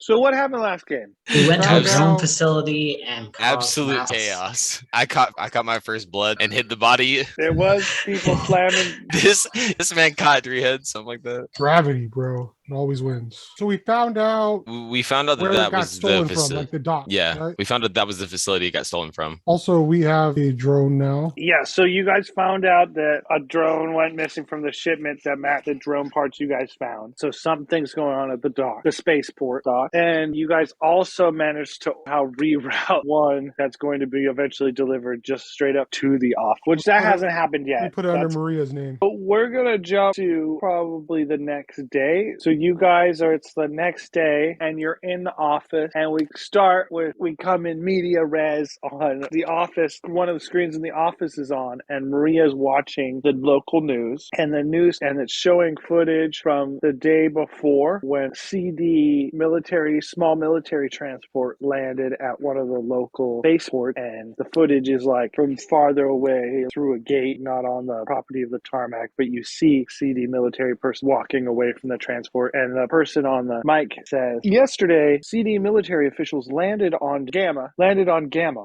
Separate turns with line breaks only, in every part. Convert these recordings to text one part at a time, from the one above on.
So what happened last game?
We went to a
Found
drone
out-
facility and caused
Absolute
mass
chaos. I caught my first blood and hid the body.
There was people slamming.
This man caught 3 heads, something like that.
Gravity, bro. It always wins. So we found out
We found out
where
that
it
that
got
was the
stolen from,
facility.
like the dock.
Yeah,
right?
we found out that was the facility it got stolen from.
Also, we have a drone now.
Yeah, so you guys found out that a drone went missing from the shipment that matched the drone parts you guys found. So something's going on at the dock, the spaceport dock. And you guys also managed to reroute one that's going to be eventually delivered just straight up to the office, which that hasn't happened
We
yet.
put it under
That's
Maria's name.
But we're going to jump to probably the next day. So you guys it's the next day and you're in the office and we come in media res on the office. One of the screens in the office is on and Maria's watching the local news and it's showing footage from the day before when small military transport landed at one of the local spaceports, and the footage is like from farther away through a gate, not on the property of the tarmac, but you see CD military person walking away from the transport, and the person on the mic says, yesterday, CD military officials landed on Gamma.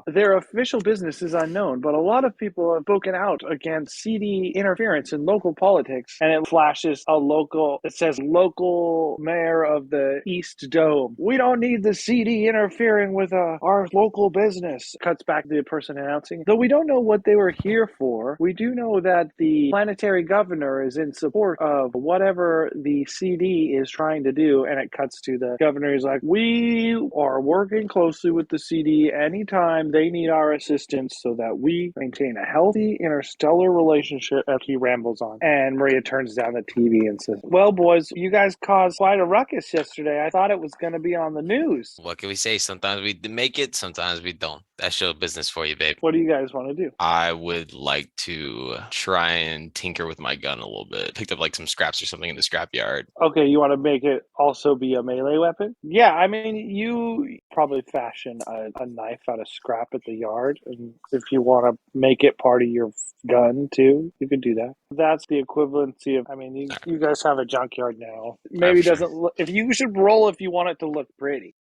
Their official business is unknown, but a lot of people have spoken out against CD interference in local politics, and it flashes it says local mayor of the East Dome. We don't need the CD interfering with our local business. Cuts back to the person announcing. Though we don't know what they were here for, we do know that the planetary governor is in support of whatever the CD is trying to do, and it cuts to the governor. He's like, we are working closely with the CD anytime they need our assistance so that we maintain a healthy interstellar relationship. As he rambles on, and Maria turns down the TV and says, well, boys, you guys caused quite a ruckus yesterday. I thought it was going to be on the news.
What can we say? Sometimes we make it, sometimes we don't. That's show business for you, babe.
What do you guys want to do?
I would like to try and tinker with my gun a little bit. Picked up like some scraps or something in the scrapyard.
Okay, you want to make it also be a melee weapon? Yeah, I mean, you probably fashion a knife out of scrap at the yard, and if you want to make it part of your gun too, you could do that. That's the equivalency of, I mean, you guys have a junkyard now. Maybe it
sure.
doesn't look, if you should roll if you want it to look pretty.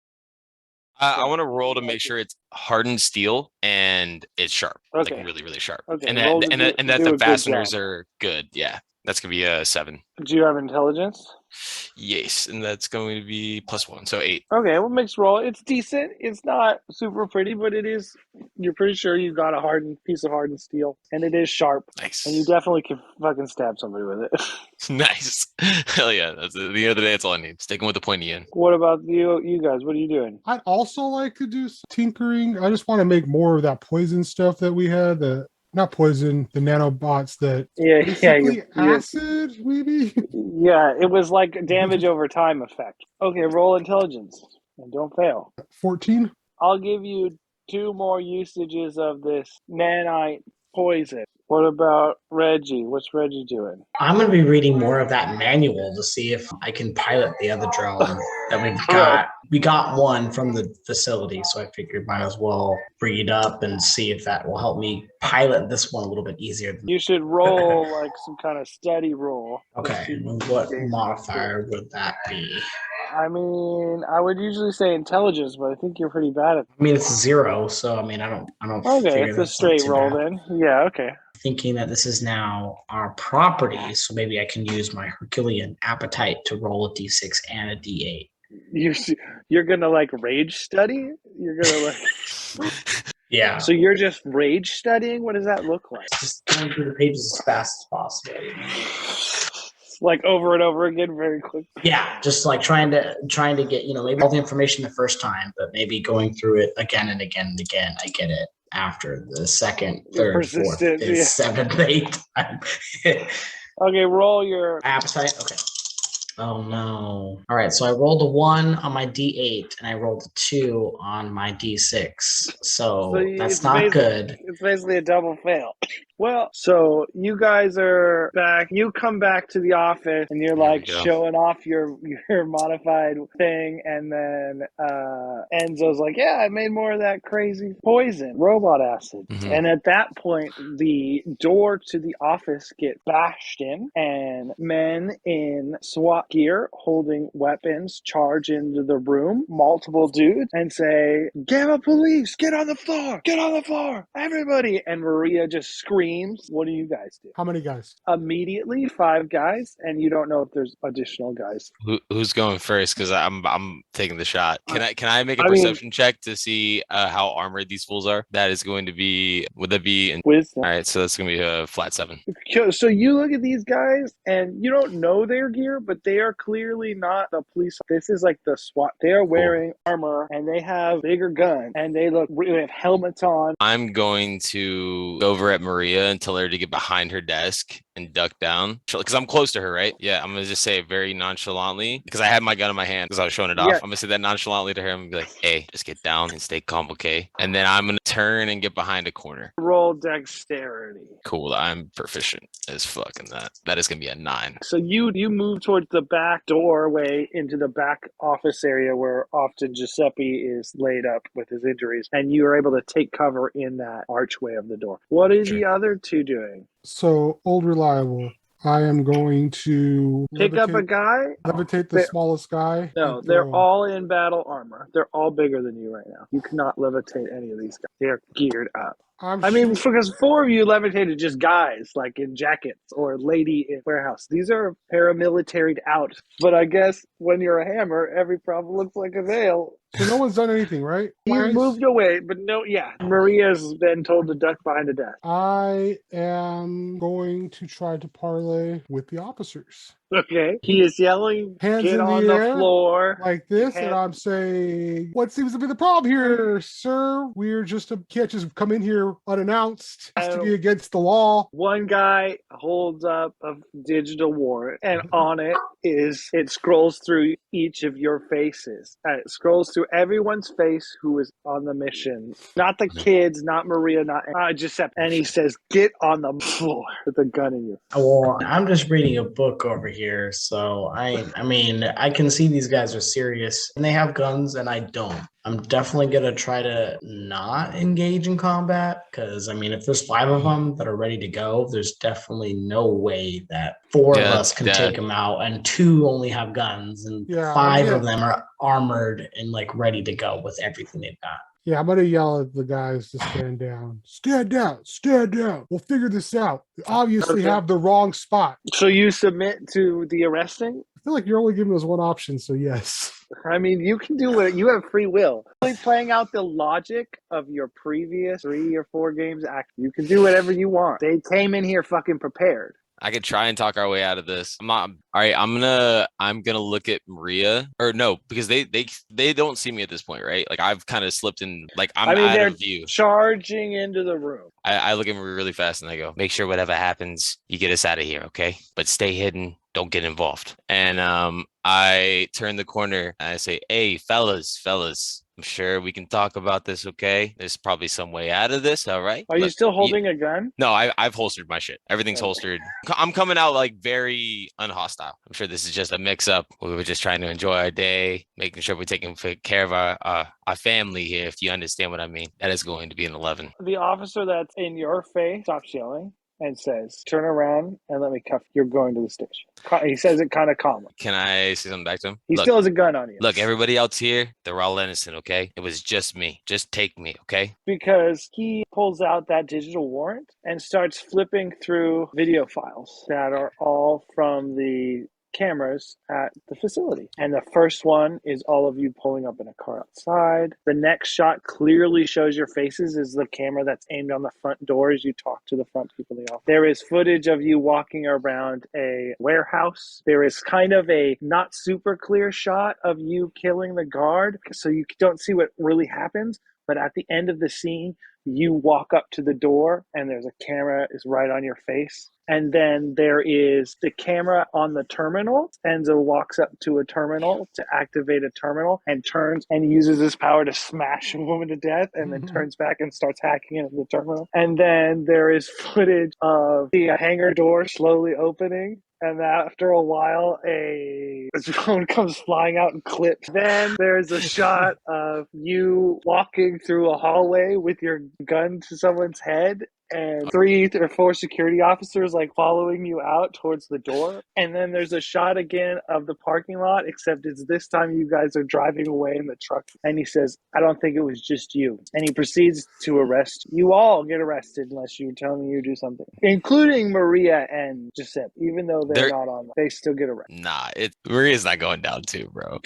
I want to roll to make sure it's hardened steel and it's sharp,
Okay.
like really, really sharp.
Okay,
And
roll
that
to do-
and that
do a
the
good
fasteners
job.
are good. Yeah, that's gonna be a 7.
Do you have intelligence?
Yes, and that's going to be +1, so 8.
Okay, well, mixed roll. It's decent. It's not super pretty, but it is. You're pretty sure you've got a piece of hardened steel, and it is sharp.
Nice.
And you definitely can fucking stab somebody with it.
Nice. Hell yeah. That's at the end of the day, that's all I need. Sticking with the pointy end.
What about you guys? What are you doing?
I'd also like to do some tinkering. I just want to make more of that poison stuff that we had. Not poison, the nanobots that basically acid, maybe?
Yeah, it was like damage over time effect. Okay, roll intelligence and don't fail.
14?
I'll give you 2 more usages of this nanite poison. What about Reggie? What's Reggie doing?
I'm going to be reading more of that manual to see if I can pilot the other drone that we've got. We got one from the facility, so I figured might as well read up and see if that will help me pilot this one a little bit easier.
You should roll like some kind of study roll.
Okay, what modifier would that be?
I mean, I would usually say intelligence, but I think you're pretty bad at.
I mean, it's 0, so I mean, I don't.
Okay, it's a straight roll then. Yeah, okay.
Thinking that this is now our property, so maybe I can use my Herculean appetite to roll a d6 and a d8.
You're gonna like rage study? You're gonna like.
Yeah.
So you're just rage studying? What does that look like?
Just going through the pages as fast as possible.
Like over and over again, very quick.
Yeah, just like trying to get, maybe all the information the first time, but maybe going through it again and again and again. I get it after the second, third, fourth, fifth, seventh, eighth time.
Okay, roll your
appetite. Okay. Oh no. All right, so I rolled a 1 on my D8 and I rolled a 2 on my D6. So that's not good.
It's basically a double fail. Well, so you guys are back. You come back to the office and you're
There we
like
go.
showing off your modified thing, and then Enzo's like, "Yeah, I made more of that crazy poison, robot acid."
Mhm.
And at that point, the door to the office get bashed in, and men in SWAT gear holding weapons charge into the room, multiple dudes, and say, "Gamma police, get on the floor! Get on the floor! Everybody!" And Maria just screams. What do you guys do?
How many guys?
Immediately, 5 guys, and you don't know if there's additional guys.
Who's going first? Because I'm taking the shot. Can I make a
I mean,
perception check to see how armored these fools are? That is going to be. Would that be?
wisdom.
All right, so that's going to be a flat 7.
So you look at these guys, and you don't know their gear, but they are clearly not the police. This is like the SWAT. They are wearing armor, and they have bigger guns, and they have helmets on.
I'm going to go over at Maria and tell her to get behind her desk and duck down because I'm close to her, right? Yeah, I'm gonna just say it very nonchalantly because I had my gun in my hand because I was showing it off.
Yeah.
I'm gonna say that nonchalantly to her. I'm gonna be like, "Hey, just get down and stay calm, okay?" And then I'm gonna turn and get behind a corner.
Roll dexterity.
Cool. I'm proficient as fuck in that. That is gonna be a 9.
So you move towards the back doorway into the back office area where often Giuseppe is laid up with his injuries, and you are able to take cover in that archway of the door. What are the other two doing?
So, old reliable. I am going to
Pick up a guy?
levitate the smallest guy.
No, they're all in battle armor. They're all bigger than you right now. You cannot levitate any of these guys. They're geared up. I mean, because 4 of you levitated just guys, like in jackets or lady in warehouse. These are paramilitaried out. But I guess when you're a hammer, every problem looks like a veil.
So no one's done anything, right?
You moved away, but no, yeah. Maria's been told to duck behind a desk.
I am going to try to parlay with the officers.
Okay. He is yelling,
hands
get
in
on
the
the
air,
floor.
like this, and I'm saying, what seems to be the problem here, sir? We're just can't just come in here unannounced. It has to be against the law.
One guy holds up a digital warrant, and on it scrolls through each of your faces. It scrolls through everyone's face who is on the mission. Not the kids, not Maria, not Giuseppe. And he says, get on the floor with a gun in you.
Well, I'm just reading a book over here, so I mean, I can see these guys are serious and they have guns and I don't. I'm definitely going to try to not engage in combat because, I mean, if there's 5 of them that are ready to go, there's definitely no way that 4 of us can take them out and 2 only have guns and 5 of them are armored and like ready to go with everything they've got.
Yeah, I'm going to yell at the guys to stand down. Stand down. Stand down. We'll figure this out. We obviously have the wrong spot.
So you submit to the arresting?
I feel like you're only giving us one option, so yes.
I mean, you can do it. You have free will. Really playing out the logic of your previous 3 or 4 games. You can do whatever you want. They came in here fucking prepared.
I could try and talk our way out of this. All right. I'm gonna look at Maria, or no, because they don't see me at this point, right? Like I've kind of slipped in, like out of view.
Charging into the room.
I look at Maria really fast and I go, make sure whatever happens, you get us out of here, okay? But stay hidden. Don't get involved. And I turn the corner and I say, hey, fellas. I'm sure we can talk about this, okay? There's probably some way out of this, all right?
Are you still holding a gun?
No, I've holstered my shit. Everything's holstered. I'm coming out like very unhostile. I'm sure this is just a mix-up. We were just trying to enjoy our day, making sure we're taking care of our family here, if you understand what I mean. That is going to be an 11.
The officer that's in your face stops yelling and says, turn around and let me cuff you. You're going to the station. He says it kind of calmly.
Can I say something back to him?
He still has a gun on you.
Look, everybody else here, they're all innocent, okay? It was just me. Just take me, okay?
Because he pulls out that digital warrant and starts flipping through video files that are all from the cameras at the facility. And the first one is all of you pulling up in a car outside. The next shot clearly shows your faces is the camera that's aimed on the front door as you talk to the front people in the office. There is footage of you walking around a warehouse. There is kind of a not super clear shot of you killing the guard, so you don't see what really happens. But at the end of the scene, you walk up to the door and there's a camera is right on your face. And then there is the camera on the terminal. Enzo walks up to a terminal to activate a terminal and turns and uses his power to smash a woman to death and then turns back and starts hacking into the terminal. And then there is footage of the hangar door slowly opening. And after a while, a drone comes flying out and clips. Then there's a shot of you walking through a hallway with your gun to someone's head and 3 or 4 security officers like following you out towards the door. And then there's a shot again of the parking lot, except it's this time you guys are driving away in the truck. And he says, I don't think it was just you. And he proceeds to arrest you. You all get arrested unless you tell me you do something, including Maria and Giuseppe, even though they're not on, they still get arrested.
Nah, Maria's not going down too, bro.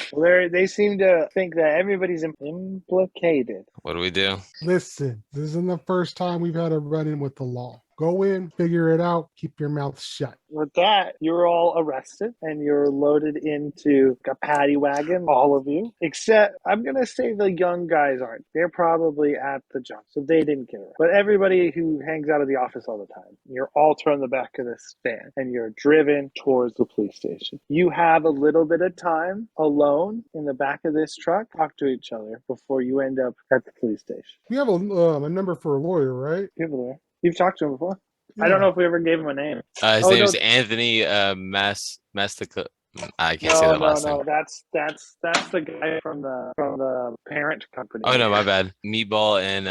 They seem to think that everybody's implicated.
What do we do?
Listen, this isn't the first time we've had a run-in with the law. Go in, figure it out, keep your mouth shut.
With that, you're all arrested and you're loaded into a paddy wagon, all of you. Except, I'm going to say the young guys aren't. They're probably at the jump, so they didn't get arrested. But everybody who hangs out of the office all the time, you're all turned the back of this van and you're driven towards the police station. You have a little bit of time alone in the back of this truck, talk to each other before you end up at the police station.
We have a number for a lawyer, right?
You've talked to him before?
Yeah.
I don't know if we ever gave him a name.
His name is Anthony Mastica. I can't say that last name.
No, that's the guy from the parent company.
Oh no, my bad. Meatball and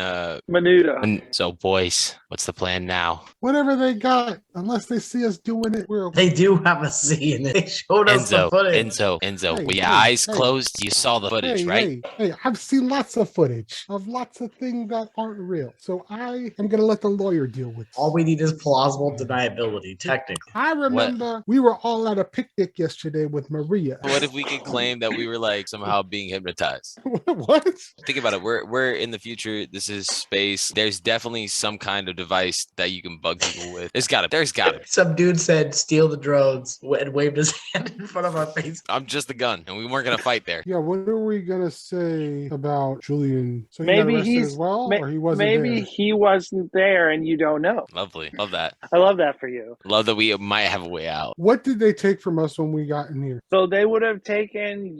Menudo.
So boys, what's the plan now?
Whatever they got, unless they see us doing it, we're okay.
They do have a C and they showed us the footage.
Enzo,
Hey,
with your
hey,
eyes
hey.
closed, you saw the footage, right?
Hey, I've seen lots of footage of lots of things that aren't real. So I am going to let the lawyer deal with it.
All we need is plausible deniability, technically.
I remember we were all at a picnic yesterday with Maria.
What if we could claim that we were like somehow being hypnotized?
What?
Think about it. We're in the future. This is space. There's definitely some kind of device that you can bug people with. There's gotta be.
Some dude said steal the drones and waved his hand in front of our face.
I'm just the gun, and we weren't gonna fight there.
Yeah, what are we gonna say about Julian? So he
Maybe
got arrested
he's
as well, or he wasn't
maybe
there?
he wasn't there and you don't know.
Lovely. Love that.
I love that for you.
Love that we might have a way out.
What did they take from us when we got in here?
So they would have taken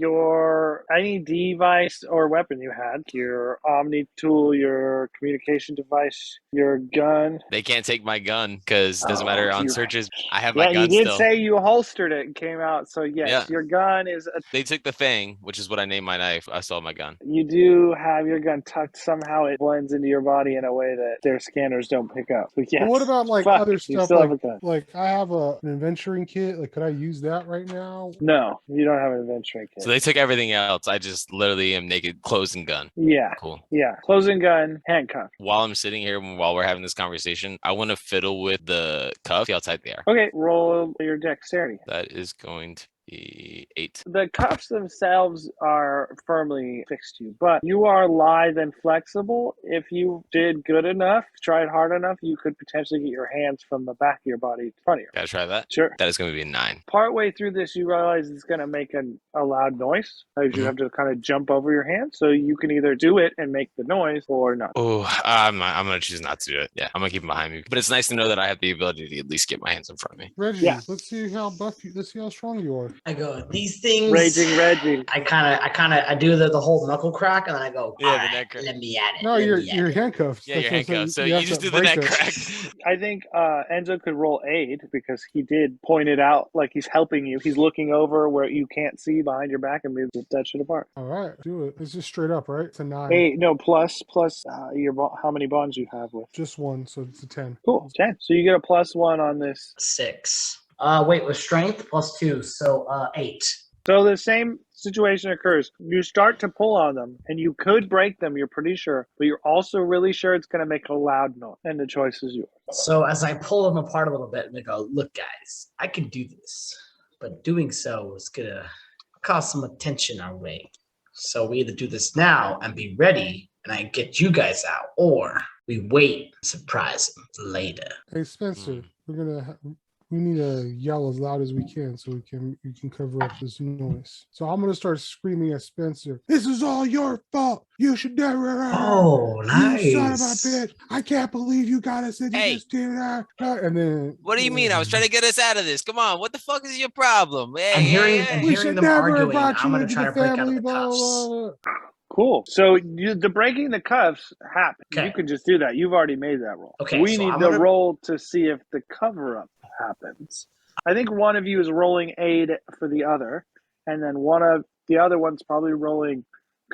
any device or weapon you had, your Omni tool, your communication device, your gun.
They can't take my gun because it doesn't matter on searches. I have my
Yeah,
gun
you did
still.
say you holstered it and came out. So yes, your gun is.
They took the Fang, which is what I named my knife. I saw my gun.
You do have your gun tucked. Somehow it blends into your body in a way that their scanners don't pick up. So yes.
But what about like other stuff?
Still have a gun.
Like I have an adventuring kit. Like, could I use that right now?
No, you don't have an adventuring kit.
So they took everything else. I just literally am naked, clothes and gun.
Yeah.
Cool.
Yeah. Closing gun, handcuff.
While I'm sitting here, while we're having this conversation, I want to fiddle with the cuff. See how tight they are.
Okay, roll your dexterity.
That is going to be 8.
The cuffs themselves are firmly fixed to you, but you are lithe and flexible. If you did good enough, tried hard enough, you could potentially get your hands from the back of your body to front of you.
Gotta try that?
Sure.
That is going to be a 9.
Partway through this, you realize it's going to make a loud noise. You have to kind of jump over your hands, so you can either do it and make the noise or not.
Oh, I'm going to choose not to do it. Yeah, I'm going to keep them behind me. But it's nice to know that I have the ability to at least get my hands in front of me.
Reggie, let's see how strong you are.
I go, these things.
Raging Reggie.
I do the whole knuckle crack, and then I go,
yeah, the neck crack.
Let me at it.
No, you're handcuffed.
Yeah, you're handcuffed. So you just do the neck crack.
I think Enzo could roll aid because he did point it out like he's helping you. He's looking over where you can't see behind your back and moves that shit apart.
All right, do it. It's just straight up, right? It's a 9.
8, no, plus how many bonds you have with.
Just 1, so it's a 10.
Cool, 10. So you get a +1 on this.
6. Wait, with strength +2, so 8.
So the same situation occurs. You start to pull on them, and you could break them, you're pretty sure, but you're also really sure it's going to make a loud noise, and the choice is yours.
So as I pull them apart a little bit, and I go, look, guys, I can do this, but doing so is going to cause some attention our way. So we either do this now and be ready, and I get you guys out, or we wait and surprise them later.
Hey, Spencer, we're We need to yell as loud as we can so we can cover up this noise. So I'm gonna start screaming at Spencer. This is all your fault. You should never.
Oh, nice.
You son of a bitch! I can't believe you got us into this dinner. And then.
What do you mean? I was trying to get us out of this. Come on, what the fuck is your problem? Hey,
I'm hearing them arguing. I'm gonna try to break out of the cuffs.
Cool. So the breaking the cuffs happened. Okay. You can just do that. You've already made that roll.
Okay.
We need the roll to see if the cover-up happens. I think one of you is rolling aid for the other, and then one of the other one's probably rolling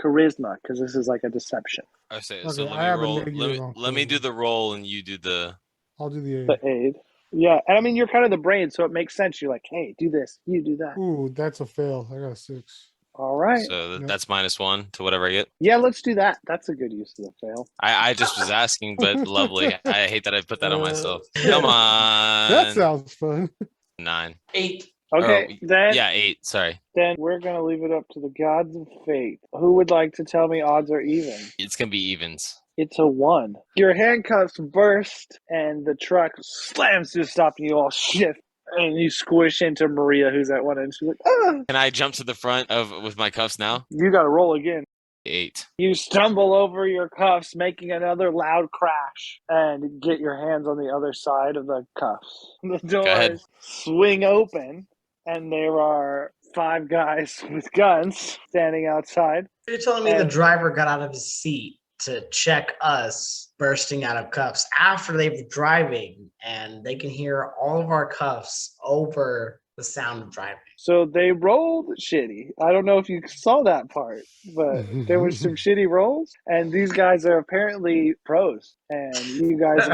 charisma because this is like a deception.
I say so. Let me roll. Let me do the roll, and you do the.
I'll do the aid.
The aid. Yeah, and I mean you're kind of the brain, so it makes sense. You're like, hey, do this, you do that.
Ooh, that's a fail. I got a 6.
All right.
So that's -1 to whatever I get.
Yeah, let's do that. That's a good use of the fail.
I just was asking, but lovely. I hate that I put that on myself. Come on.
That sounds fun.
9.
8.
Okay, then.
Yeah, 8. Sorry.
Then we're gonna leave it up to the gods of fate. Who would like to tell me odds or even?
It's gonna be evens.
It's a 1. Your handcuffs burst, and the truck slams to a stop, and you all shift. And you squish into Maria, who's at one end. She's like, ah!
Can I jump to the front with my cuffs now?
You got to roll again.
8.
You stumble over your cuffs, making another loud crash, and get your hands on the other side of the cuffs. The doors swing open, and there are 5 guys with guns standing outside.
You're telling me the driver got out of his seat to check us bursting out of cuffs after they were driving, and they can hear all of our cuffs over the sound of driving.
So they rolled shitty. I don't know if you saw that part, but there was some shitty rolls, and these guys are apparently pros, and you guys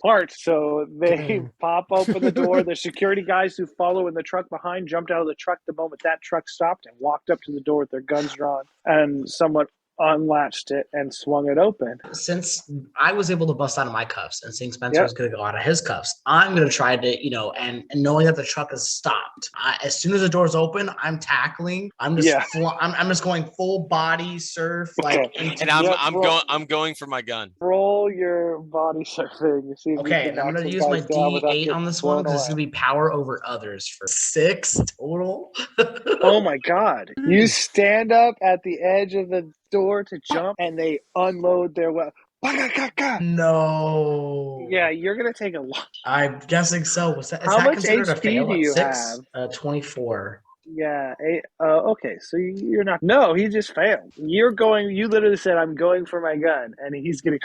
aren't. So they pop open the door. The security guys who follow in the truck behind jumped out of the truck the moment that truck stopped and walked up to the door with their guns drawn and somewhat unlatched it and swung it open.
Since I was able to bust out of my cuffs and seeing Spencer was going to go out of his cuffs, I'm going to try to, and knowing that the truck is stopped, as soon as the door's open, I'm tackling. I'm just I'm just going full body surf
and I'm going for my gun.
Roll your body surfing. See if
I'm going to use my D8 on this one because it's going to be power over others for 6 total.
Oh my god. You stand up at the edge of the door to jump, and they unload their weapon.
No.
Yeah, you're gonna take a lot.
I'm guessing so.
How much HP do you have?
24.
Yeah. Okay, so you're not. No, he just failed. You literally said, "I'm going for my gun," and he's getting.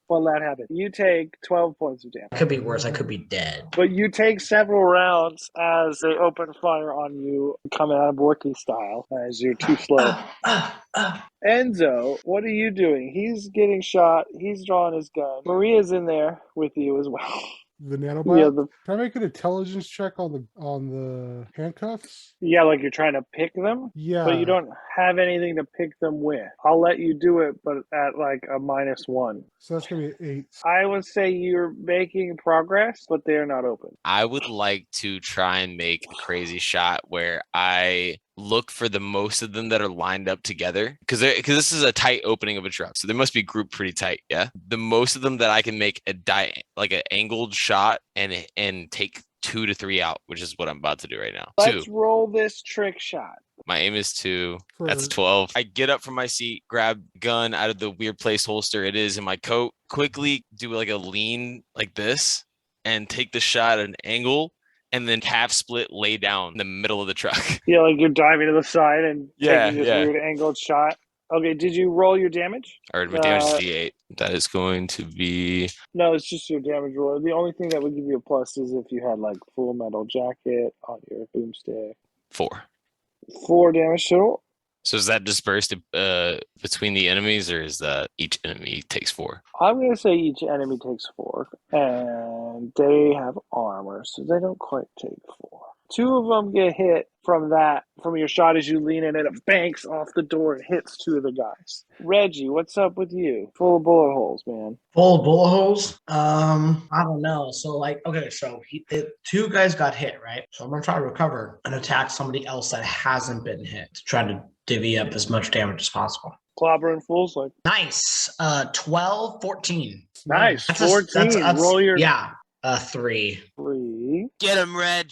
Well, that happened. You take 12 points of damage.
It could be worse. I could be dead.
But you take several rounds as they open fire on you, coming out of Borky style, as you're too slow. Enzo, what are you doing? He's getting shot. He's drawing his gun. Maria's in there with you as well.
The nanobot? Yeah, can I make an intelligence check on the handcuffs?
Yeah, like you're trying to pick them?
Yeah.
But you don't have anything to pick them with. I'll let you do it, but at like a -1.
So that's going to be 8.
I would say you're making progress, but they're not open.
I would like to try and make a crazy shot where I look for the most of them that are lined up together because this is a tight opening of a truck, so they must be grouped pretty tight. Yeah, the most of them that I can make like an angled shot and take 2 to 3 out, which is what I'm about to do right now.
Let's roll this trick shot.
My aim is 2. That's 12. I get up from my seat, grab gun out of the weird place holster it is in my coat, quickly do like a lean like this, and take the shot at an angle. And then half split, lay down in the middle of the truck.
Yeah, like you're diving to the side and taking this weird angled shot. Okay, did you roll your damage?
All right, my damage is D8. That is going to be...
No, it's just your damage roll. The only thing that would give you a plus is if you had like full metal jacket on your boomstick.
4.
4 damage total.
So is that dispersed between the enemies, or is that each enemy takes 4?
I'm going to say each enemy takes 4, and they have armor, so they don't quite take 4. 2 of them get hit from your shot as you lean in, and it banks off the door and hits 2 of the guys. Reggie, what's up with you? Full of bullet holes, man.
Full of bullet holes? I don't know. So the 2 guys got hit, right? So I'm going to try to recover and attack somebody else that hasn't been hit to try to divvy up as much damage as possible.
Clobbering fools like.
Nice. 12, 14.
Nice. 14.
That's
roll your
3.
3. Reggie.
Get him, Reg.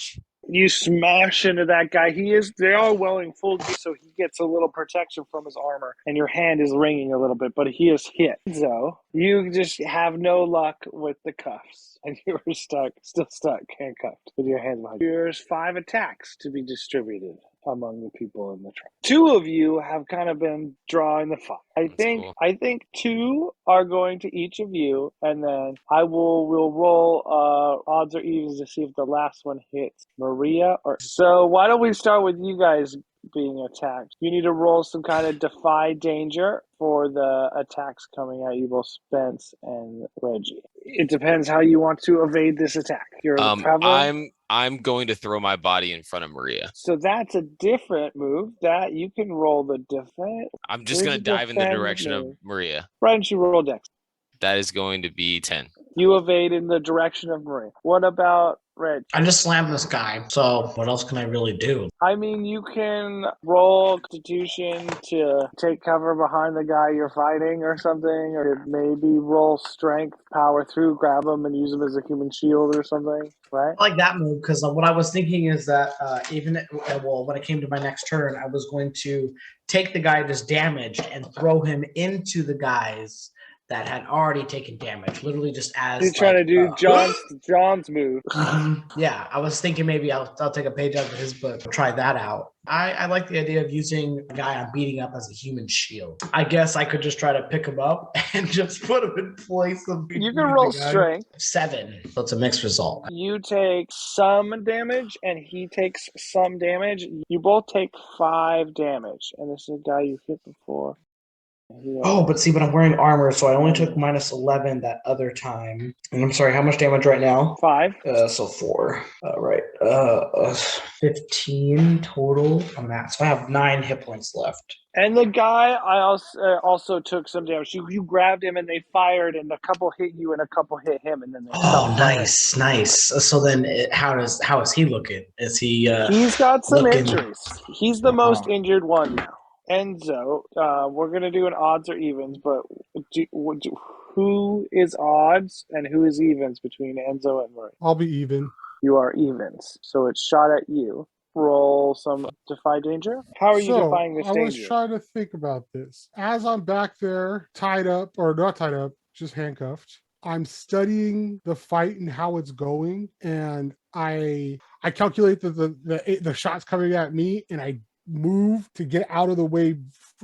You smash into that guy. They are wearing full gear, so he gets a little protection from his armor, and your hand is ringing a little bit, but he is hit. So you just have no luck with the cuffs, and you're still stuck, handcuffed with your hands behind you. There's 5 attacks to be distributed among the people in the truck. 2 of you have kind of been drawing the fight. I think 2 are going to each of you, and then we'll roll odds or evens to see if the last one hits Maria. So why don't we start with you guys being attacked? You need to roll some kind of defy danger for the attacks coming at you, both Spence and Reggie. It depends how you want to evade this attack. You're covering.
I'm going to throw my body in front of Maria.
So that's a different move. That you can roll the defense.
I'm just going to dive in the direction of Maria.
Why don't you roll Dex?
That is going to be 10.
You evade in the direction of Maria. What about Reg?
I just slammed this guy, so what else can I really do?
I mean, you can roll Constitution to take cover behind the guy you're fighting or something, or maybe roll Strength, power through, grab him, and use him as a human shield or something, right?
I like that move, because what I was thinking is that when it came to my next turn, I was going to take the guy just damaged and throw him into the guys that had already taken damage, literally just as
you're trying to do John's move.
Yeah, I was thinking maybe I'll take a page out of his book, try that out. I like the idea of using a guy I'm beating up as a human shield. I guess I could just try to pick him up and just put him in place of.
You can roll Strength.
7, so it's a mixed result.
You take some damage, and he takes some damage. You both take 5 damage, and this is a guy you hit before.
Oh, but see, but I'm wearing armor, so I only took minus 11 that other time. And I'm sorry, how much damage right now?
5.
So 4. Right. 15 total on that. So I have 9 hit points left.
And the guy I also took some damage. You grabbed him and they fired, and a couple hit you and a couple hit him, and then they stopped firing.
Nice. So then, how is he looking? Is he?
He's got some injuries. He's the most injured one now. Enzo, we're gonna do an odds or evens, but who is odds and who is evens between Enzo and Murray?
I'll be even.
You are evens, so it's shot at you. Roll some defy danger. How are you defying this danger?
I was trying to think about this. As I'm back there, tied up, or not tied up, just handcuffed, I'm studying the fight and how it's going, and I calculate the shots coming at me, and I move to get out of the way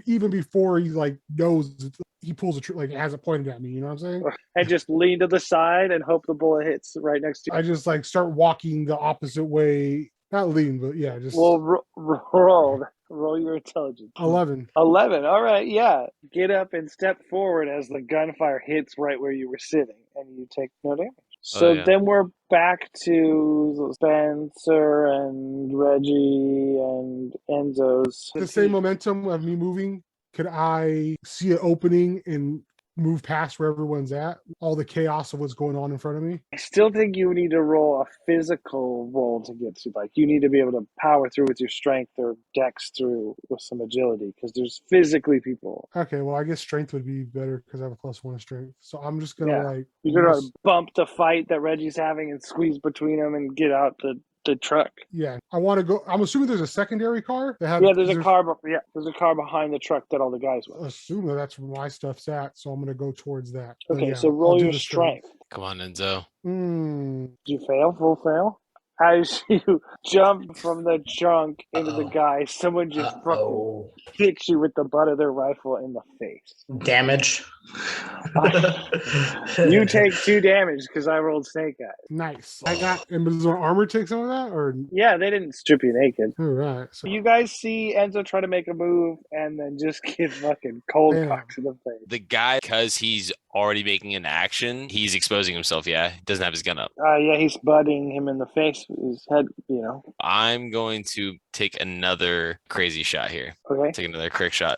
even before he knows he pulls has it pointed at me. You know what I'm saying?
And just lean to the side and hope the bullet hits right next to you.
I just start walking the opposite way. Not lean, but yeah, just.
Well, roll your intelligence.
11.
All right, yeah. Get up and step forward as the gunfire hits right where you were sitting, and you take no damage. So then we're back to Spencer and Reggie and Enzo's.
The same momentum of me moving. Could I see an opening and move past where everyone's at? All the chaos of what's going on in front of me?
I still think you need to roll a physical roll to get to. You need to be able to power through with your strength or dex through with some agility, because there's physically people.
Okay, well, I guess strength would be better because I have a +1 strength. So I'm just going to
You're going to bump the fight that Reggie's having and squeeze between them and get out the truck.
Yeah, I want to go. I'm assuming there's a secondary car that has.
There's a car. There's a car behind the truck that all the guys were.
Assume that's where my stuff's at, so I'm going to go towards that.
Okay, so roll your strength.
Come on, Enzo.
Did you fail? Full fail? As you jump from the trunk into the guy, someone just hits you with the butt of their rifle in the face.
Damage.
You take 2 damage because I rolled snake eyes.
Nice. And does our armor take some of that? Or
yeah, they didn't strip you naked.
All right.
So you guys see Enzo try to make a move and then just get fucking cold cocks in the face.
The guy, because he's already making an action, he's exposing himself. Yeah, he doesn't have his gun up.
Yeah, he's butting him in the face with his head.
I'm going to take another crazy shot here.
Okay.
Take another trick shot.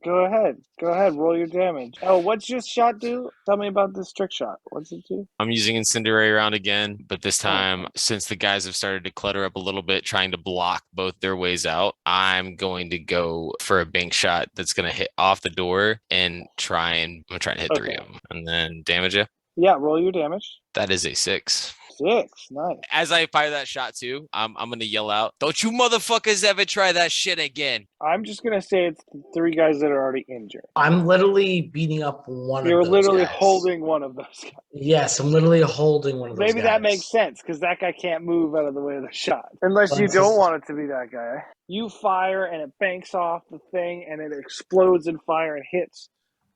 Go ahead. Roll your damage. Oh, what's your shot do? Tell me about this trick shot. What's it do?
I'm using incendiary round again, but this time, since the guys have started to clutter up a little bit, trying to block both their ways out, I'm going to go for a bank shot that's going to hit off the door and I'm trying to hit 3 of them and then damage you.
Yeah, roll your damage.
That is a 6.
6. Nice.
As I fire that shot too, I'm gonna yell out, "Don't you motherfuckers ever try that shit again!"
I'm just going to say it's the 3 guys that are already injured.
I'm literally beating up one
You're
of those
literally
guys.
holding one of those guys.
Yes, I'm literally holding one of those
Maybe
guys.
that makes sense because that guy can't move out of the way of the shot. Unless
But
you
it's
don't
just-
want it to be that guy. You fire and it banks off the thing and it explodes in fire and hits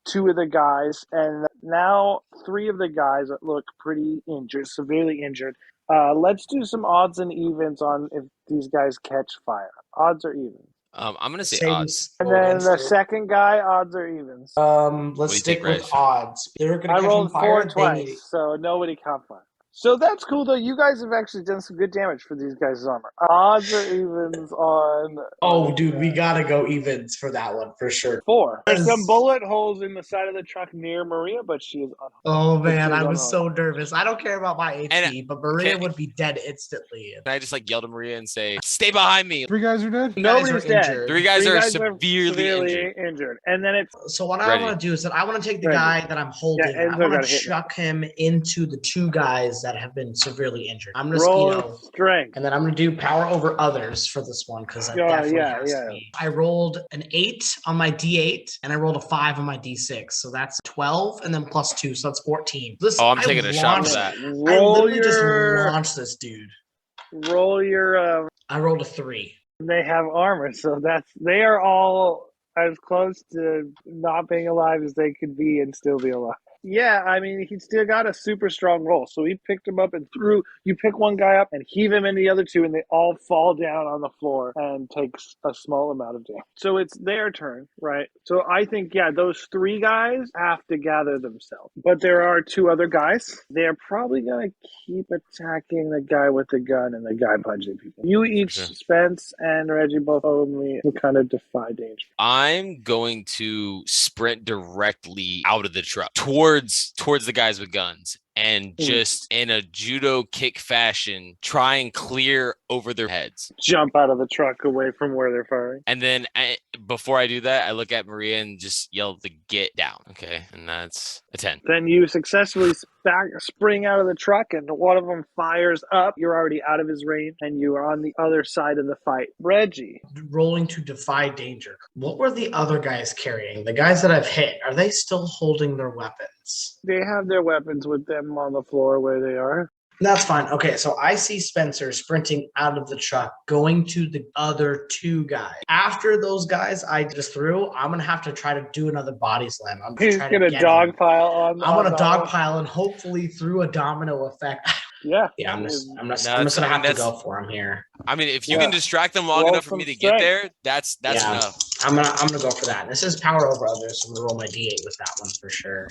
2 of the guys. And now 3 of the guys look pretty injured, severely injured. Let's do some odds and evens on if these guys catch fire. Odds or evens?
I'm gonna say
Same
odds.
And
score
then
against
the
it.
second guy, odds or evens?
Let's
do you
stick
think,
with
Reg?
odds. They're gonna
I
catch on
rolled
fire.
4 twice, so nobody caught fire. So that's cool, though. You guys have actually done some good damage for these guys' armor. Odds or evens on...
Oh, dude, we gotta go evens for that one for sure.
4. There's some bullet holes in the side of the truck near Maria, but she is unharmed.
Oh
But she
man,
is
I was
unharmed.
so nervous. I don't care about my HP, but Maria
can-
would be dead instantly.
Can I just like yell to Maria and say, "Stay behind me"?
3 guys are dead.
Nobody's
are
dead.
injured.
3 guys
3
are
guys
severely injured.
And then it's...
So what I
Ready.
want to do is that I want to take the
Ready.
guy that I'm holding.
Yeah,
and I
Enzo
want
got
to
hit now.
chuck him into the 2 guys that have been severely injured. I'm just,
Roll strength.
and then I'm gonna do power over others for this one because that
Yeah,
definitely
yeah,
has
yeah.
to be. I rolled an 8 on my D8 and I rolled a 5 on my D6, so that's 12 and then plus 2, so that's 14. This,
Oh, I'm
I
taking a shot for
launched-
that.
I
Roll
literally just
your...
launched this dude.
Roll your...
I rolled a 3.
They have armor, so they are all as close to not being alive as they could be and still be alive. Yeah, I mean, he still got a super strong roll. So he picked him up and threw. You pick one guy up and heave him into the other 2, and they all fall down on the floor and take a small amount of damage. So it's their turn, right? So I think, yeah, those 3 guys have to gather themselves. But there are 2 other guys. They're probably going to keep attacking the guy with the gun and the guy punching people. You each,
Sure.
Spence and Reggie, both owe me to kind of defy danger.
I'm going to sprint directly out of the truck towards the guys with guns and just in a judo kick fashion try and clear over their heads.
Jump out of the truck away from where they're firing.
And then before I do that, I look at Maria and just yell to get down. Okay, and that's a 10.
Then you successfully spring out of the truck, and one of them fires up. You're already out of his range, and you are on the other side of the fight. Reggie.
Rolling to defy danger. What were the other guys carrying? The guys that I've hit, are they still holding their weapons?
They have their weapons with them on the floor where they are.
That's fine. Okay, so I see Spencer sprinting out of the truck, going to the other 2 guys. After those guys I just threw, I'm gonna have to try to do another body slam. I'm
He's
trying
going to
get him.
dogpile on.
I'm gonna
the-
dogpile and hopefully through a domino effect.
Yeah.
Yeah, I'm just
No,
gonna
that's-
have
I mean,
to
that's-
go for him here.
I mean, if you
Yeah.
can distract them long
Roll
enough for me
some
to get
strength.
there, that's
Yeah.
enough.
I'm gonna go for that. This is power over others, so I'm gonna roll my D8 with that one for sure.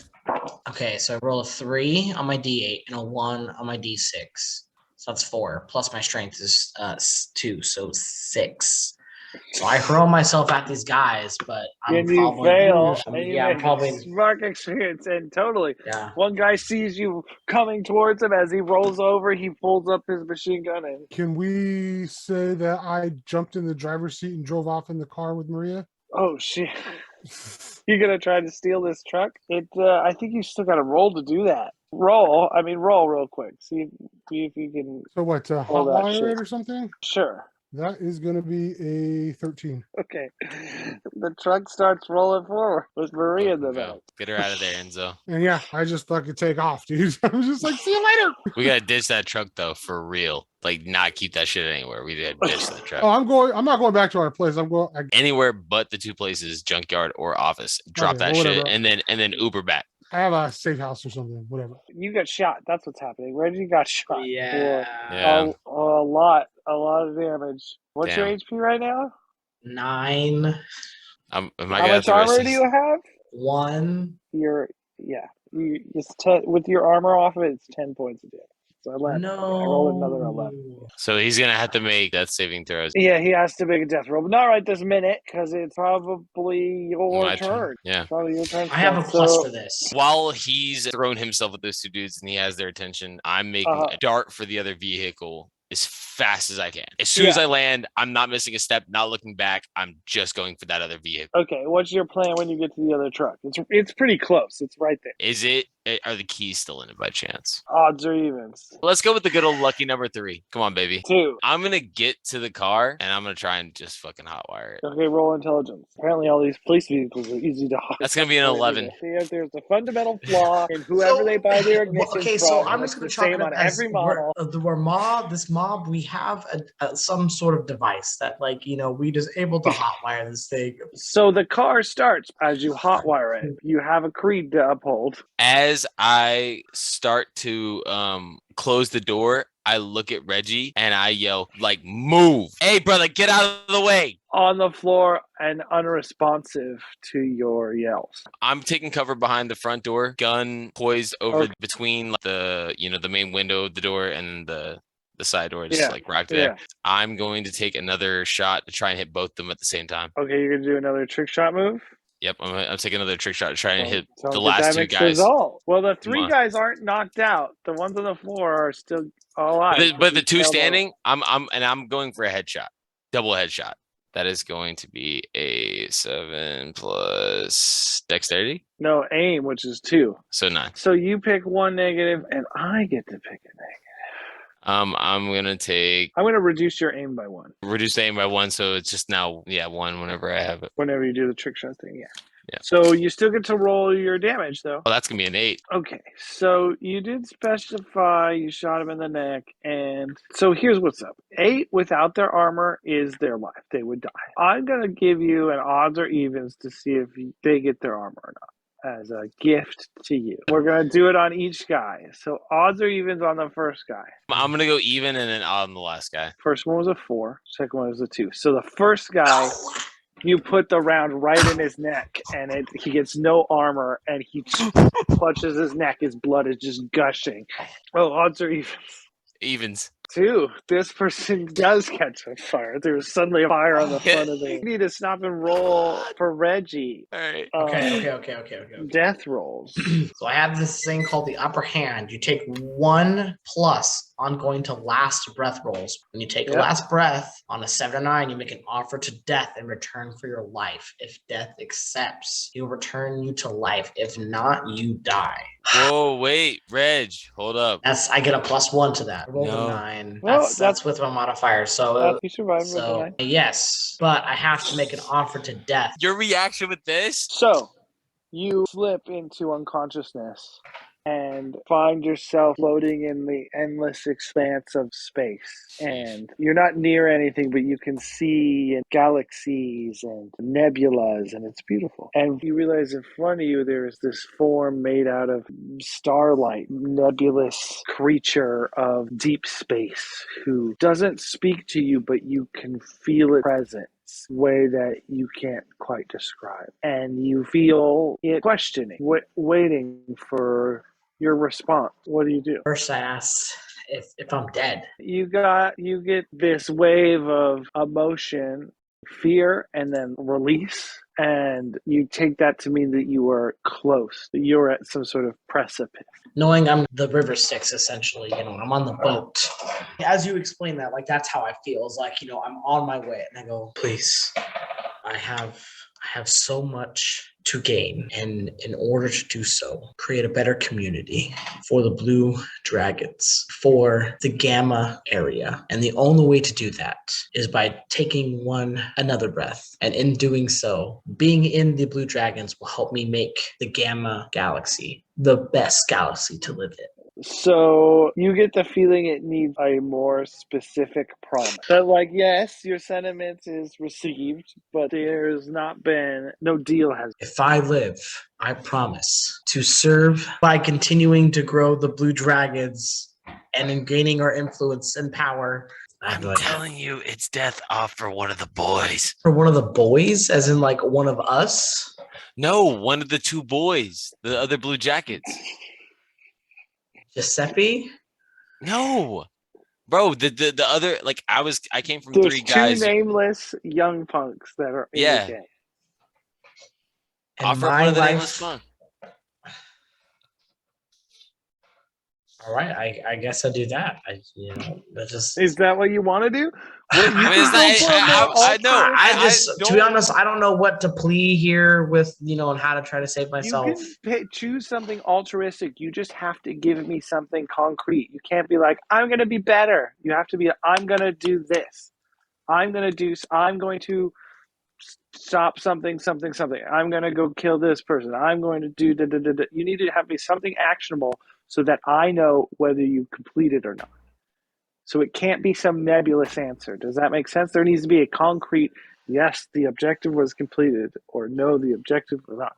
Okay, so I roll a 3 on my D8 and a 1 on my D6. So that's 4. Plus my strength is 2, so 6. So I hurl myself at these guys, but I'm
And you
probably
fail,
I'm-
and you
yeah, I'm
make
probably
smart experience, and totally.
yeah.
One guy sees you coming towards him. As he rolls over, he pulls up his machine gun and...
Can we say that I jumped in the driver's seat and drove off in the car with Maria?
Oh, shit. You're going to try to steal this truck? I think you still got to roll to do that. Roll real quick. See if you can...
So what,
All that
hotwire
shit.
it or something?
Sure.
That is going to be a 13.
Okay. The truck starts rolling forward with Maria in the
Go.
back.
Get her out of there, Enzo.
And yeah, I just fucking take off, dude. I was just like, see you later.
We gotta ditch that truck though, for real. Like, not keep that shit anywhere. We gotta ditch that truck.
Oh, I'm not going back to our place. I'm going.
Anywhere but the 2 places, junkyard or office. Drop
Okay,
that
well,
shit
whatever.
and then Uber back.
I have a safe house or something, whatever.
You got shot. That's what's happening. Reggie got shot.
Yeah.
Yeah.
A lot of damage. What's your
Damn.
HP right now?
9,
Am I
How
gonna have
much
to rest
armor
this-
do you have?
1.
It's 10 with your armor off of it. It's 10 points of damage. So I left.
No.
I rolled another 11.
So he's gonna have to make death saving throws.
Yeah, he has to make a death roll, but not right this minute because it's probably your
My
turn.
Yeah.
Probably your turn.
I have a
Spence.
plus
So-
for this.
While he's thrown himself with those 2 dudes and he has their attention, I'm making a dart for the other vehicle as fast as I can. As soon as I land, I'm not missing a step, not looking back. I'm just going for that other vehicle.
Okay, what's your plan when you get to the other truck? It's pretty close. It's right there.
Is it are the keys still in it by chance?
Odds or evens?
Let's go with the good old lucky number 3. Come on, baby.
2.
I'm gonna get to the car and I'm gonna try and just fucking hotwire it.
Okay, roll intelligence. Apparently, all these police vehicles are easy to hot.
That's gonna be an 11.
See if there's a fundamental flaw in whoever they buy their ignitions
okay,
from.
so I'm
It's
just going
the
to chalk
same
it up
on
as
every model.
this mob, we have some sort of device that, like, you know, we just able to hotwire this thing.
So the car starts as you hotwire it. You have a creed to uphold.
As I start to close the door, I look at Reggie and I yell, like, move. Hey, brother, get out of the way.
On the floor and unresponsive to your yells.
I'm taking cover behind the front door, gun poised over between the main window of the door and the side door, just like rocked there.
Yeah.
I'm going to take another shot to try and hit both of them at the same time.
Okay, you're going to do another trick shot move?
Yep, I'm taking another trick shot to try and hit
Don't
the
get
last
that
2
mixed
guys.
result. Well, the 3
on.
guys aren't knocked out. The ones on the floor are still alive.
But the 2 standing, I'm going for a headshot, double headshot. That is going to be a 7 plus dexterity.
No, aim, which is 2.
So 9.
So you pick 1 negative, and I get to pick a negative.
I'm gonna
reduce your aim by 1.
reduce the aim by 1, so it's just now 1 whenever I have it.
Whenever you do the trick shot thing,
Yeah.
So you still get to roll your damage, though.
Oh, that's gonna be an 8.
Okay, so you did specify you shot him in the neck, and so here's what's up. 8 without their armor is their life. They would die. I'm gonna give you an odds or evens to see if they get their armor or not, as a gift to you. We're going to do it on each guy. So odds or evens on the first guy.
I'm going to go even and then on the last guy.
First one was a 4. Second one was a 2. So the first guy, you put the round right in his neck, and he gets no armor, and he clutches his neck. His blood is just gushing. Oh, odds or evens?
Evens.
2. This person does catch on fire. There's suddenly a fire on the front of the... You need to stop and roll for Reggie.
All right.
Okay.
Death rolls.
So I have this thing called the upper hand. You take 1 plus on going to last breath rolls. When you take last breath on a 7 or 9, you make an offer to death in return for your life. If death accepts, he'll return you to life. If not, you die.
Whoa, wait, Reg, hold up.
I get a +1 to that. Roll a 9.
Well,
that's with my modifier. So
you survived with a 9.
Yes, but I have to make an offer to death.
Your reaction with this?
So you slip into unconsciousness and find yourself floating in the endless expanse of space. And you're not near anything, but you can see galaxies and nebulas, and it's beautiful. And you realize in front of you there is this form made out of starlight, nebulous creature of deep space who doesn't speak to you, but you can feel it present. Way that you can't quite describe, and you feel it questioning, waiting for your response. What do you do?
First, I ask if I'm dead.
You get this wave of emotion, fear, and then release, and you take that to mean that you are close. That you're at some sort of precipice.
Knowing I'm the river Styx, essentially, I'm on the boat. As you explain that, like, that's how I feel. It's like, I'm on my way, and I go, please, I have so much to gain, and in order to do so, create a better community for the Blue Dragons, for the Gamma area. And the only way to do that is by taking another breath. And in doing so, being in the Blue Dragons will help me make the Gamma galaxy the best galaxy to live in.
So you get the feeling it needs a more specific promise. That, like, yes, your sentiment is received, but there's not been, no deal has.
If I live, I promise to serve by continuing to grow the Blue Dragons and in gaining our influence and power.
I'm telling you, it's death off for one of the boys.
For one of the boys, as in like one of us?
No, one of the 2 boys, the other Blue Jackets.
Giuseppe?
No, bro. The other, like, I came from
There's
3 guys.
2 nameless young punks that are in the game.
And
Offer one of the nameless punk.
All right, I guess I'll do that. That just.
Is that what you want to do? Well, you
I mean,
can
it's not.
go for a more
I know.
altruistic.
I just, to be honest, I don't know what to plea here with, and how to try to save
You
myself.
can choose something altruistic. You just have to give me something concrete. You can't be like, I'm going to be better. You have to be, I'm going to do this. I'm going to stop something. I'm going to go kill this person. I'm going to do da, da, da, da. You need to have me something actionable so that I know whether you complete it or not. So it can't be some nebulous answer. Does that make sense? There needs to be a concrete, yes, the objective was completed, or no, the objective was not.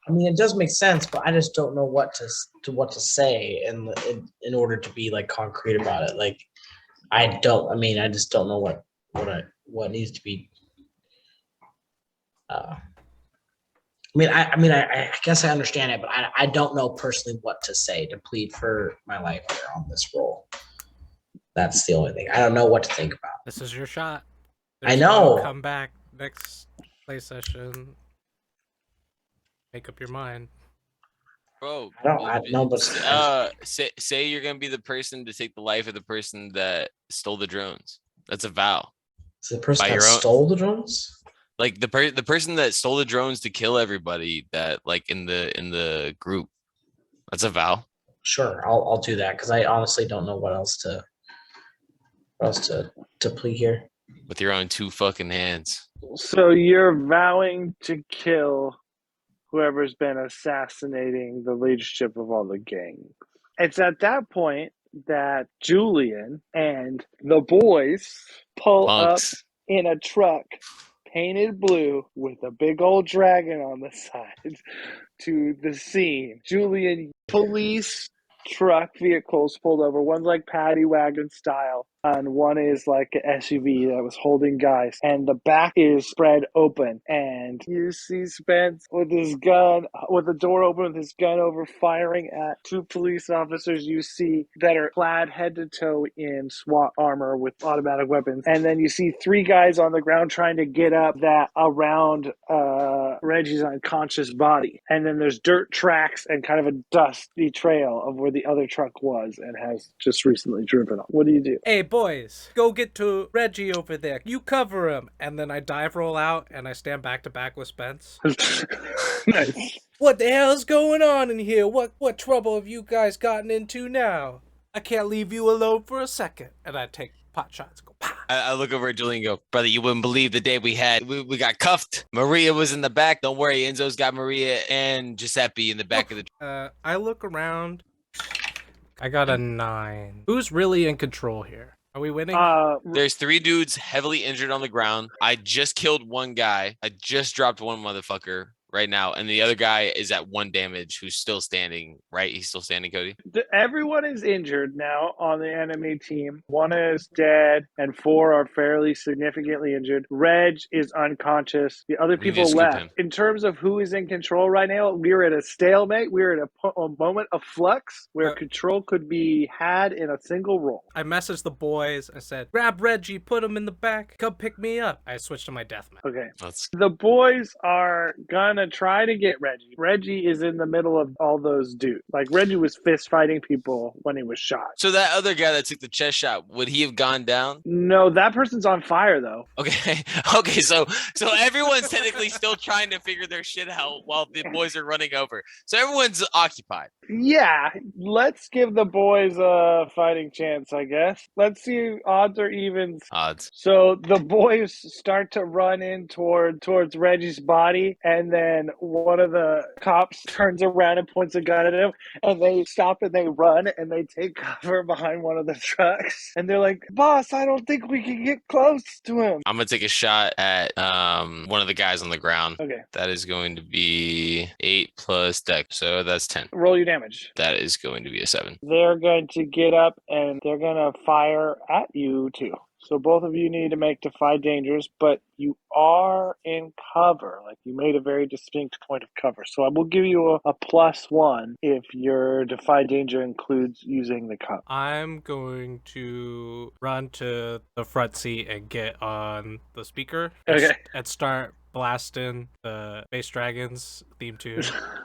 I mean, it does make sense, but I just don't know what to say in order to be like concrete about it. Like, I don't. I mean, I just don't know what needs to be. I guess I understand it, but I don't know personally what to say to plead for my life here on this role. That's the only thing. I don't know what to think about.
This is your shot.
I know.
No come back next play session. Make up your mind.
Bro,
I know, but
say you're gonna be the person to take the life of the person that stole the drones. That's a vow.
It's the person
By
that
your own-
stole the drones.
Like the person that stole the drones to kill everybody that like in the group. That's a vow.
Sure, I'll do that because I honestly don't know what else to plead here.
With your own 2 fucking hands.
So you're vowing to kill whoever's been assassinating the leadership of all the gangs. It's at that point that Julian and the boys pull
Punks.
up in a truck painted blue with a big old dragon on the side to the scene. Julian, police truck vehicles pulled over. One's like paddy wagon style, and one is like an SUV that was holding guys. And the back is spread open, and you see Spence with his gun, with the door open, with his gun over, firing at 2 police officers you see that are clad head to toe in SWAT armor with automatic weapons. And then you see 3 guys on the ground trying to get up that around Reggie's unconscious body. And then there's dirt tracks and kind of a dusty trail of where the other truck was and has just recently driven on. What do you do?
Hey, boys, go get to Reggie over there. You cover him. And then I dive roll out and I stand back to back with Spence.
Nice.
What the hell's going on in here? What trouble have you guys gotten into now? I can't leave you alone for a second. And I take pot shots. Go, pow.
I look over at Julian and go, brother, you wouldn't believe the day we got cuffed. Maria was in the back. Don't worry, Enzo's got Maria and Giuseppe in the back of the.
I look around. I got a 9. Who's really in control here? Are we winning?
There's 3 dudes heavily injured on the ground. I just killed 1 guy. I just dropped 1 motherfucker right now, and the other guy is at 1 damage who's still standing, right? He's still standing, Cody?
Everyone is injured now on the enemy team. 1 is dead, and 4 are fairly significantly injured. Reg is unconscious. The other
We
people
just scoop
left.
him.
In terms of who is in control right now, we're at a stalemate. We're at a moment of flux where control could be had in a single roll.
I messaged the boys. I said, grab Reggie, put him in the back, come pick me up. I switched to my deathmatch.
Okay.
Let's.
The boys are gonna try to get Reggie. Reggie is in the middle of all those dudes. Like, Reggie was fist fighting people when he was shot.
So that other guy that took the chest shot, would he have gone down?
No, that person's on fire, though.
Okay. Okay. So everyone's technically still trying to figure their shit out while the boys are running over. So everyone's occupied.
Yeah, let's give the boys a fighting chance, I guess. Let's see odds or evens.
Odds.
So the boys start to run in towards Reggie's body, and then one of the cops turns around and points a gun at him, and they stop and they run and they take cover behind one of the trucks. And they're like, "Boss, I don't think we can get close to him."
I'm gonna take a shot at one of the guys on the ground.
Okay,
That is going to be 8 plus deck, so that's 10.
roll your damage.
That is going to be a 7.
They're going to get up and they're going to fire at you too. So both of you need to make defy dangers, but you are in cover. Like, you made a very distinct point of cover. So I will give you a +1 if your defy danger includes using the cover.
I'm going to run to the front seat and get on the speaker
Okay.
and start blasting the Space Dragons theme tune.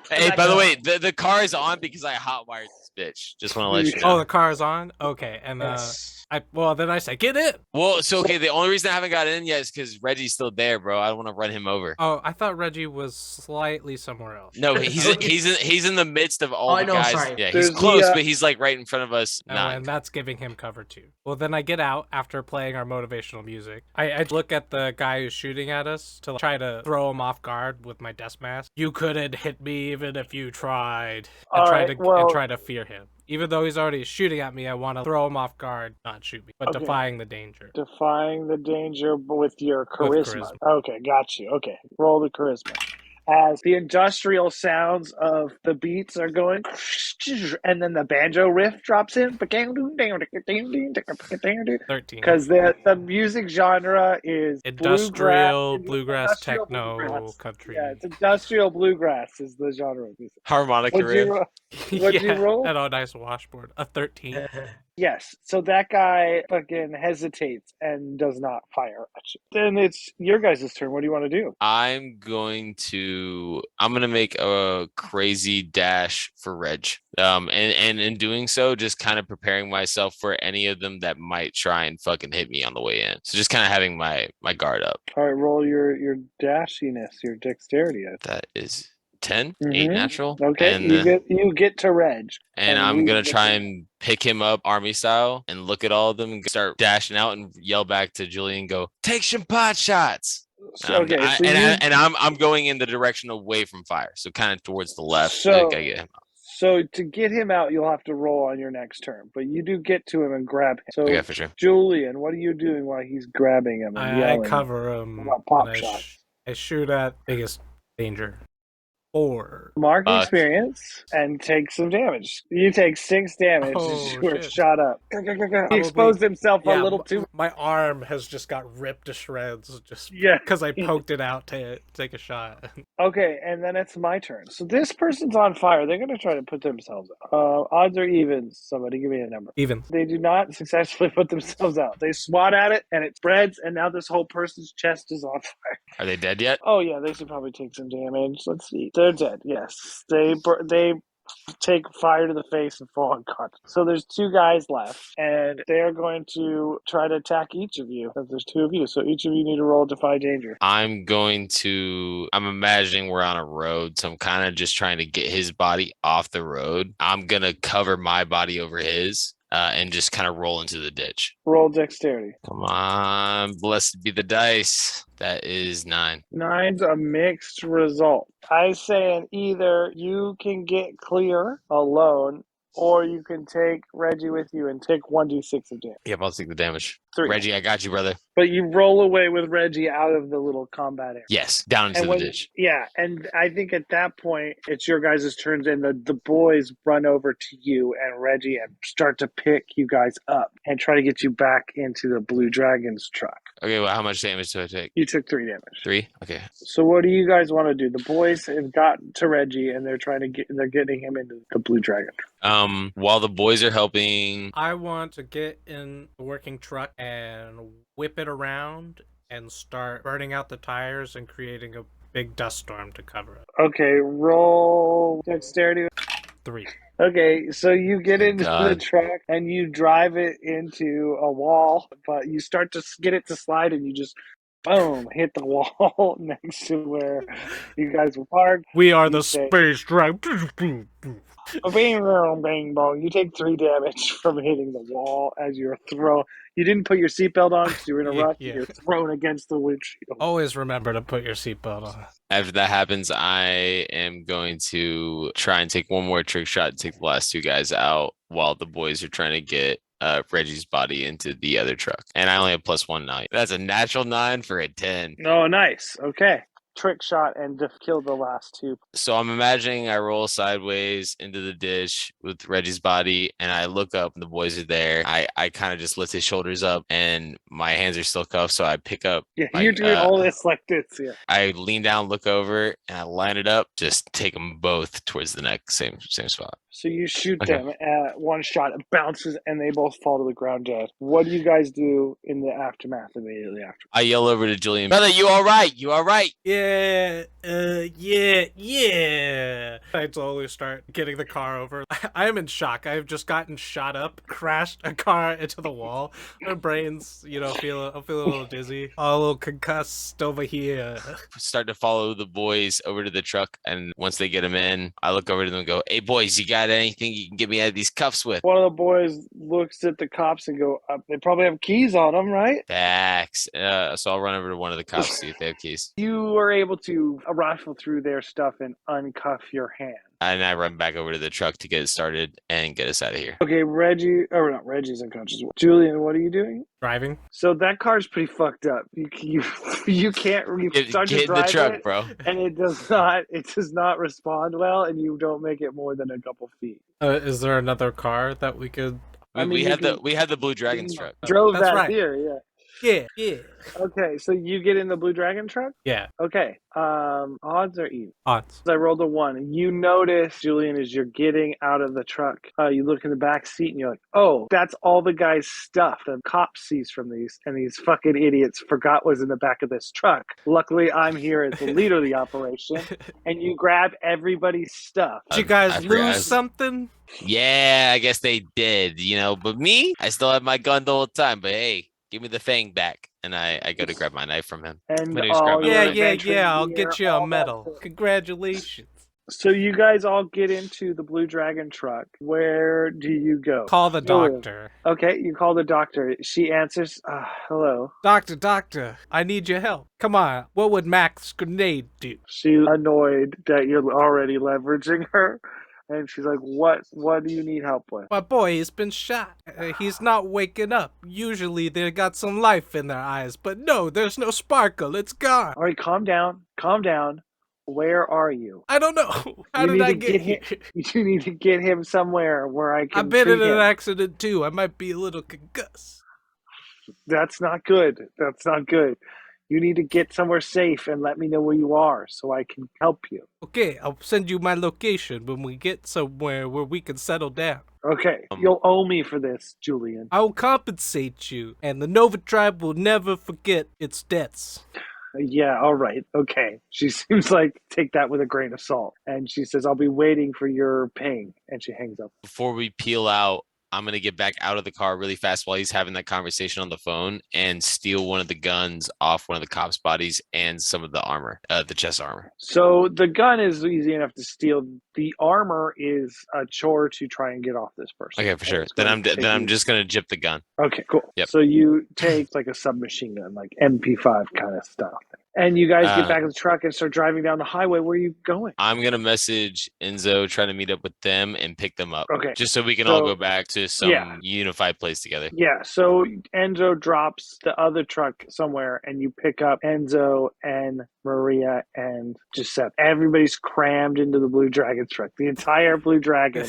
Hey, by the way, the car is on because I hotwired this bitch. Just want to let you
Oh,
know.
the car is on. Okay, and
Yes.
then I say get in.
Well, so okay, the only reason I haven't got in yet is because Reggie's still there, bro. I don't want to run him over.
Oh, I thought Reggie was slightly somewhere else.
No, he's in the midst of all
Oh,
the
no,
guys.
sorry.
Yeah, he's
There's
close,
the,
but he's like right in front of us.
Oh,
Not
and that's giving him cover too. Well, then I get out after playing our motivational music. I look at the guy who's shooting at us to try to throw him off guard with my death mask. You couldn't hit me even if you tried. And
All
try
right,
to
well-
and try to fear him. Even though he's already shooting at me, I want to throw him off guard, not shoot me, but
Okay.
defying the danger.
defying the danger with your
With
charisma.
charisma.
Okay, got you. Okay, roll the charisma. As the industrial sounds of the beats are going, and then the banjo riff drops in,
13.
because the music genre is
Industrial, bluegrass,
industrial
techno,
bluegrass.
country.
Yeah, it's industrial bluegrass is the genre of music.
harmonica
What'd you,
riff.
what'd you roll?
And a nice washboard. A 13.
Yes, so that guy fucking hesitates and does not fire at you. Then it's your guys' turn. What do you want to do?
I'm gonna make a crazy dash for Reg. And in doing so, just kind of preparing myself for any of them that might try and fucking hit me on the way in. So just kind of having my guard up.
All right, roll your dashiness, your dexterity.
That is 10, 8
Mhm.
natural.
Okay,
And
you get to Reg.
and
and
I'm
we
gonna
get
try
to-
and pick him up army style and look at all of them and start dashing out and yell back to Julian, go take some pot shots.
Okay, so you
I'm going in the direction away from fire, so kind of towards the left.
So-
I get him.
so to get him out, you'll have to roll on your next turn, but you do get to him and grab him. So
Okay, for sure.
Julian, what are you doing while he's grabbing him and
I
yelling?
cover him.
about pop
and
shots.
I shoot at biggest danger. 4.
Mark
Uh,
experience and take some damage. You take 6 damage
Oh,
as you were
shit.
shot up. He exposed himself a little too.
My arm has just got ripped to shreds just
Yeah.
because I poked it out to take a shot.
Okay, and then it's my turn. So this person's on fire. They're going to try to put themselves out. Odds or evens? Somebody give me a number.
Even.
They do not successfully put themselves out. They swat at it, and it spreads, and now this whole person's chest is on fire.
Are they dead yet?
Oh yeah, they should probably take some damage. Let's see. They're dead. Yes, they take fire to the face and fall unconscious. So there's 2 guys left, and they are going to try to attack each of you. There's 2 of you, so each of you need to roll defy danger.
I'm imagining we're on a road, so I'm kind of just trying to get his body off the road. I'm going to cover my body over his and just kind of roll into the ditch.
Roll dexterity.
Come on, blessed be the dice. That is 9.
9's a mixed result. I say either you can get clear alone, or you can take Reggie with you and take 1d6 of damage.
Yep, I'll take the damage.
3.
Reggie, I got you, brother.
But you roll away with Reggie out of the little combat area.
Yes, down into
And
the
when-
ditch.
Yeah, and I think at that point, it's your guys' turns, and the boys run over to you and Reggie and start to pick you guys up and try to get you back into the Blue Dragon's truck.
Okay, well, how much damage do I take?
You took 3 damage.
3? Okay.
So what do you guys want to do? The boys have gotten to Reggie, and they're getting him into the Blue Dragon.
While the boys are helping,
I want to get in the working truck and whip it around and start burning out the tires and creating a big dust storm to cover it.
Okay, roll dexterity.
3.
Okay, so you get into the
God.
truck and you drive it into a wall, but you start to get it to slide, and you just boom hit the wall next to where you guys were parked.
We are
You
the
say-
space drive.
Bing, boom, bing, bong. You take 3 damage from hitting the wall as you're thrown. You didn't put your seatbelt on because you were in a
Yeah,
rush.
yeah.
You're thrown against the windshield.
Always remember to put your seatbelt on.
after that happens, I am going to try and take one more trick shot and take the last 2 guys out while the boys are trying to get Reggie's body into the other truck. And I only have +1 now. That's a natural 9 for a 10.
Oh, nice. Okay. Trick shot and kill the last 2.
So I'm imagining I roll sideways into the ditch with Reggie's body, and I look up and the boys are there. I kind of just lift his shoulders up, and my hands are still cuffed, so I pick up.
Yeah,
Like,
you're doing all this like this. Yeah.
I lean down, look over, and I line it up. Just take them both towards the neck, same spot.
So you shoot
Okay.
them at one shot, it bounces, and they both fall to the ground dead. What do you guys do in the aftermath immediately after?
I yell over to Julian, brother, you all right? You all right?
Yeah. I I slowly start getting the car over. I am in shock. I've just gotten shot up, crashed a car into the wall. My brain's, I'm feeling a little dizzy, all a little concussed over here.
Start to follow the boys over to the truck, and once they get them in, I look over to them and go, "Hey boys, you got anything you can get me out of these cuffs with?"
One of the boys looks at the cops and go, they probably have keys on them, right?
Facts. So I'll run over to one of the cops, see if they have keys.
You are able to rifle through their stuff and uncuff your hand.
And I run back over to the truck to get it started and get us out of here.
Okay, Reggie's unconscious. Julian, what are you doing?
Driving.
So that car's pretty fucked up. You can't start
Get
to
in the
drive
truck,
it,
bro.
and it does not respond well, and you don't make it more than a couple feet.
Is there another car that we could?
We had the Blue Dragons truck.
Drove
That's
that
right.
here, yeah.
Yeah.
Okay, so you get in the Blue Dragon truck?
Yeah.
Okay. Odds or even?
Odds.
I rolled a 1. You notice, Julian, as you're getting out of the truck, you look in the back seat and you're like, oh, that's all the guy's stuff the cop sees from these, and these fucking idiots forgot was in the back of this truck. Luckily, I'm here as the leader of the operation, and you grab everybody's stuff.
Did you guys
I forgot.
lose something?
Yeah, I guess they did, but me, I still have my gun the whole time. But hey, give me the fang back. And I go to grab my knife from him.
And
When he was grabbing my
Yeah,
knife.
I'll
gear,
get you a
all that
medal.
stuff.
Congratulations.
So you guys all get into the Blue Dragon truck. Where do you go?
Call the
Julian.
doctor.
Okay, you call the doctor. She answers, hello.
Doctor, I need your help. Come on, what would Mac's grenade do?
She's annoyed that you're already leveraging her. And she's like, what do you need help with?
My boy has been shot. He's not waking up. Usually they got some life in their eyes, but no, there's no sparkle. It's gone.
All right, calm down. Where are you?
I don't know. How
You
did
need
I
to
get
get
here?
You need to get him somewhere where I can
I've been in
treat
an
him.
accident too. I might be a little concussed.
That's not good. You need to get somewhere safe and let me know where you are so I can help you.
Okay, I'll send you my location when we get somewhere where we can settle down.
Okay, you'll owe me for this, Julian.
I will compensate you, and the Nova tribe will never forget its debts.
Yeah, all right. Okay. She seems like take that with a grain of salt. And she says, I'll be waiting for your ping. And she hangs up.
Before we peel out, I'm going to get back out of the car really fast while he's having that conversation on the phone and steal one of the guns off one of the cops' bodies and some of the armor, the chest armor.
So the gun is easy enough to steal. The armor is a chore to try and get off this person.
Okay, for sure.
It's
Then
going to take
I'm
you-
just going to jip the gun.
Okay, cool.
Yep.
So you take like a submachine gun, like MP5 kind of stuff. And you guys get back in the truck and start driving down the highway. Where are you going?
I'm going to message Enzo, trying to meet up with them and pick them up.
Okay.
Just so we can all go back to some unified place together.
Yeah, so Enzo drops the other truck somewhere, and you pick up Enzo and Maria and Giuseppe. Everybody's crammed into the Blue Dragon truck. The entire Blue Dragon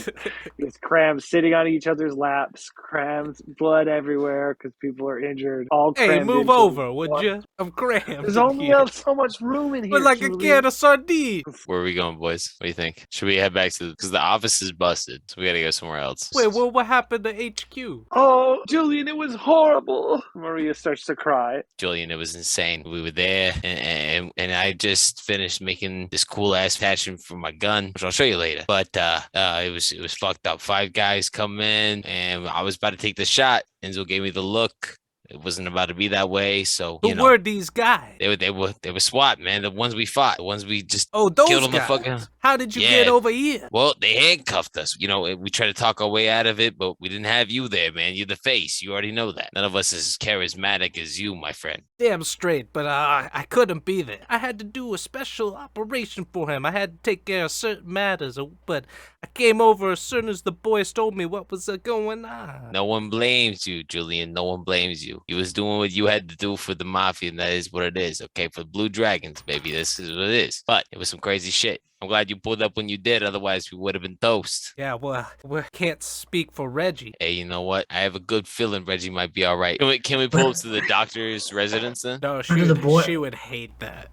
is crammed, sitting on each other's laps, crammed, blood everywhere because people are injured. All
Hey,
crammed
move
into
over,
one-
would you? I'm crammed.
There's only so much room in here.
We're like a
Julian.
can of sardines.
Where are we going, boys? What do you think? Should we head back to because the office is busted, so we got to go somewhere else.
Wait, well, what happened to HQ?
Oh, Julian, it was horrible. Maria starts to cry.
Julian, it was insane. We were there, and I just finished making this cool ass passion for my gun, which I'll show you later. But it was fucked up. 5 guys come in, and I was about to take the shot. Enzo gave me the look. It wasn't about to be that way, so
Who were these guys?
they were SWAT, man. The ones we fought, the ones we just
Oh, those
killed on
guys.
the fucking.
How did you
Yeah.
get over here?
Well, they handcuffed us. We tried to talk our way out of it, but we didn't have you there, man. You're the face. You already know that. None of us is as charismatic as you, my friend.
Damn straight, but I couldn't be there. I had to do a special operation for him. I had to take care of certain matters, but I came over as soon as the boys told me what was going on.
No one blames you, Julian. No one blames you. You was doing what you had to do for the Mafia, and that is what it is, okay? For Blue Dragons, baby. This is what it is. But it was some crazy shit. I'm glad you pulled up when you did. Otherwise, we would have been toast.
Yeah, well, we can't speak for Reggie.
Hey, you know what? I have a good feeling Reggie might be all right. Can we pull up to the doctor's residence then?
No,
Where do the boy-
she would hate that.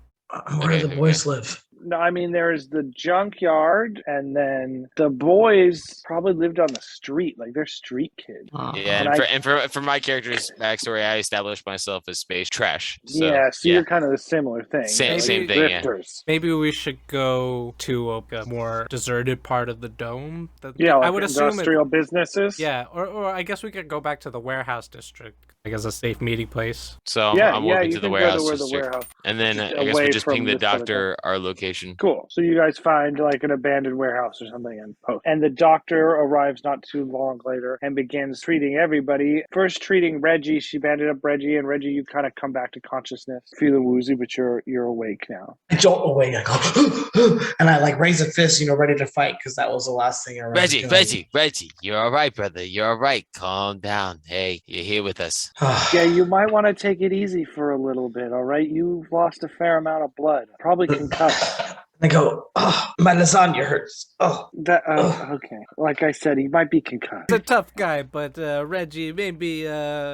Where do the boys live?
No, I mean, there's the junkyard, and then the boys probably lived on the street. Like, they're street kids.
Yeah,
And
and for my character's backstory, I established myself as space trash. So
yeah, so
yeah,
you're kind of the similar thing.
Same-
like
same
thing, yeah.
Grifters.
Maybe we should go to a more deserted part of the dome.
Yeah, like
I would assume
industrial businesses.
Yeah, or I guess we could go back to the warehouse district, like as a safe meeting place.
so
Yeah,
I'm
yeah,
walking
you
to the
can go
warehouse
to where the
district,
warehouse.
and then
just
I guess we
away
just ping
from
the
this other
doctor our location.
Cool. So you guys find like an abandoned warehouse or something and post. And the doctor arrives not too long later and begins treating everybody. First treating Reggie. She banded up Reggie, and Reggie, you kind of come back to consciousness, feeling woozy, but you're awake now.
I jolt away. I go, and I like raise a fist, ready to fight because that was the last thing I remember.
Reggie, you're all right, brother. You're all right. Calm down. Hey, you're here with us.
Yeah, you might want to take it easy for a little bit, all right? You've lost a fair amount of blood. Probably concussed.
I go, oh, my lasagna hurts. Oh,
Okay. Like I said, he might be concussed.
He's a tough guy, but Reggie, maybe